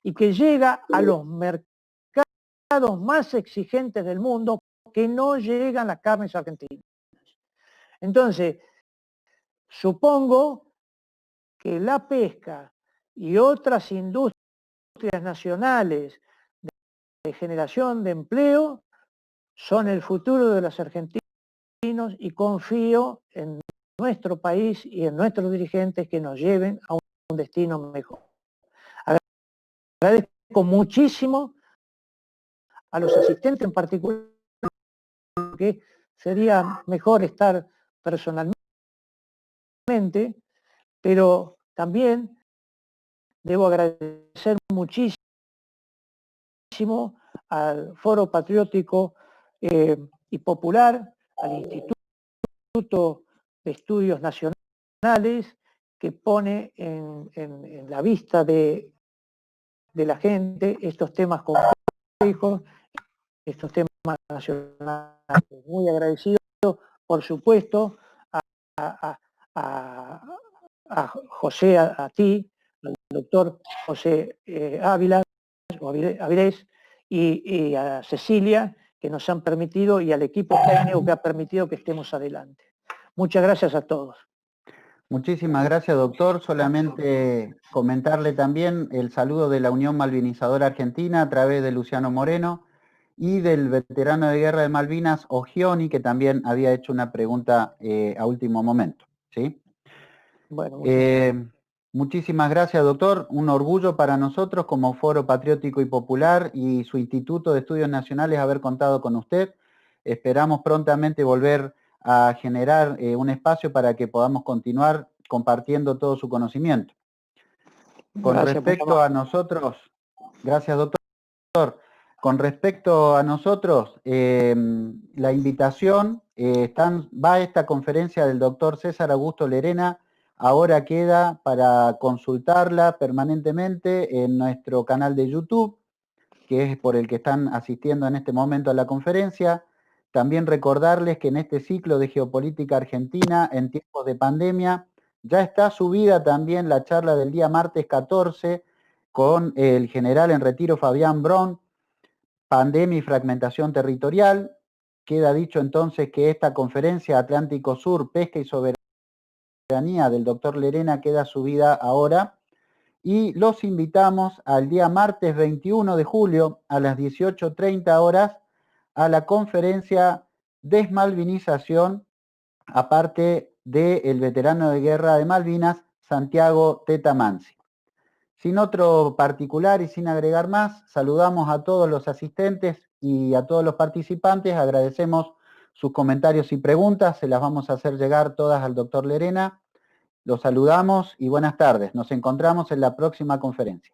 y que llega a los mercados más exigentes del mundo que no llegan las carnes argentinas. Entonces, supongo que la pesca y otras industrias nacionales de generación de empleo son el futuro de los argentinos y confío en nuestro país y en nuestros dirigentes que nos lleven a un destino mejor. Agradezco muchísimo a los asistentes en particular, que sería mejor estar personalmente, pero también debo agradecer muchísimo al Foro Patriótico y Popular, al Instituto de Estudios Nacionales, que pone en la vista de la gente estos temas complejos, estos temas nacionales. Muy agradecido, por supuesto, a José, a ti, al doctor José Ávila, o Avilés, y a Cecilia, que nos han permitido, y al equipo técnico que ha permitido que estemos adelante. Muchas gracias a todos. Muchísimas gracias, doctor. Solamente comentarle también el saludo de la Unión Malvinizadora Argentina a través de Luciano Moreno y del veterano de guerra de Malvinas, Ogioni, que también había hecho una pregunta a último momento. ¿Sí? Bueno, muchísimas gracias, doctor. Un orgullo para nosotros como Foro Patriótico y Popular y su Instituto de Estudios Nacionales haber contado con usted. Esperamos prontamente volver a generar un espacio para que podamos continuar compartiendo todo su conocimiento. Con respecto a nosotros, gracias, doctor. Con respecto a nosotros, la invitación va esta conferencia del doctor César Augusto Lerena, ahora queda para consultarla permanentemente en nuestro canal de YouTube, que es por el que están asistiendo en este momento a la conferencia. También recordarles que en este ciclo de geopolítica argentina, en tiempos de pandemia, ya está subida también la charla del día martes 14 con el general en retiro Fabián Bron, pandemia y fragmentación territorial. Queda dicho entonces que esta conferencia Atlántico Sur, Pesca y Soberanía del doctor Lerena queda subida ahora. Y los invitamos al día martes 21 de julio a las 18:30 horas a la conferencia Desmalvinización, aparte del veterano de guerra de Malvinas, Santiago Teta Mansi. Sin otro particular y sin agregar más, saludamos a todos los asistentes y a todos los participantes, agradecemos sus comentarios y preguntas, se las vamos a hacer llegar todas al doctor Lerena. Los saludamos y buenas tardes. Nos encontramos en la próxima conferencia.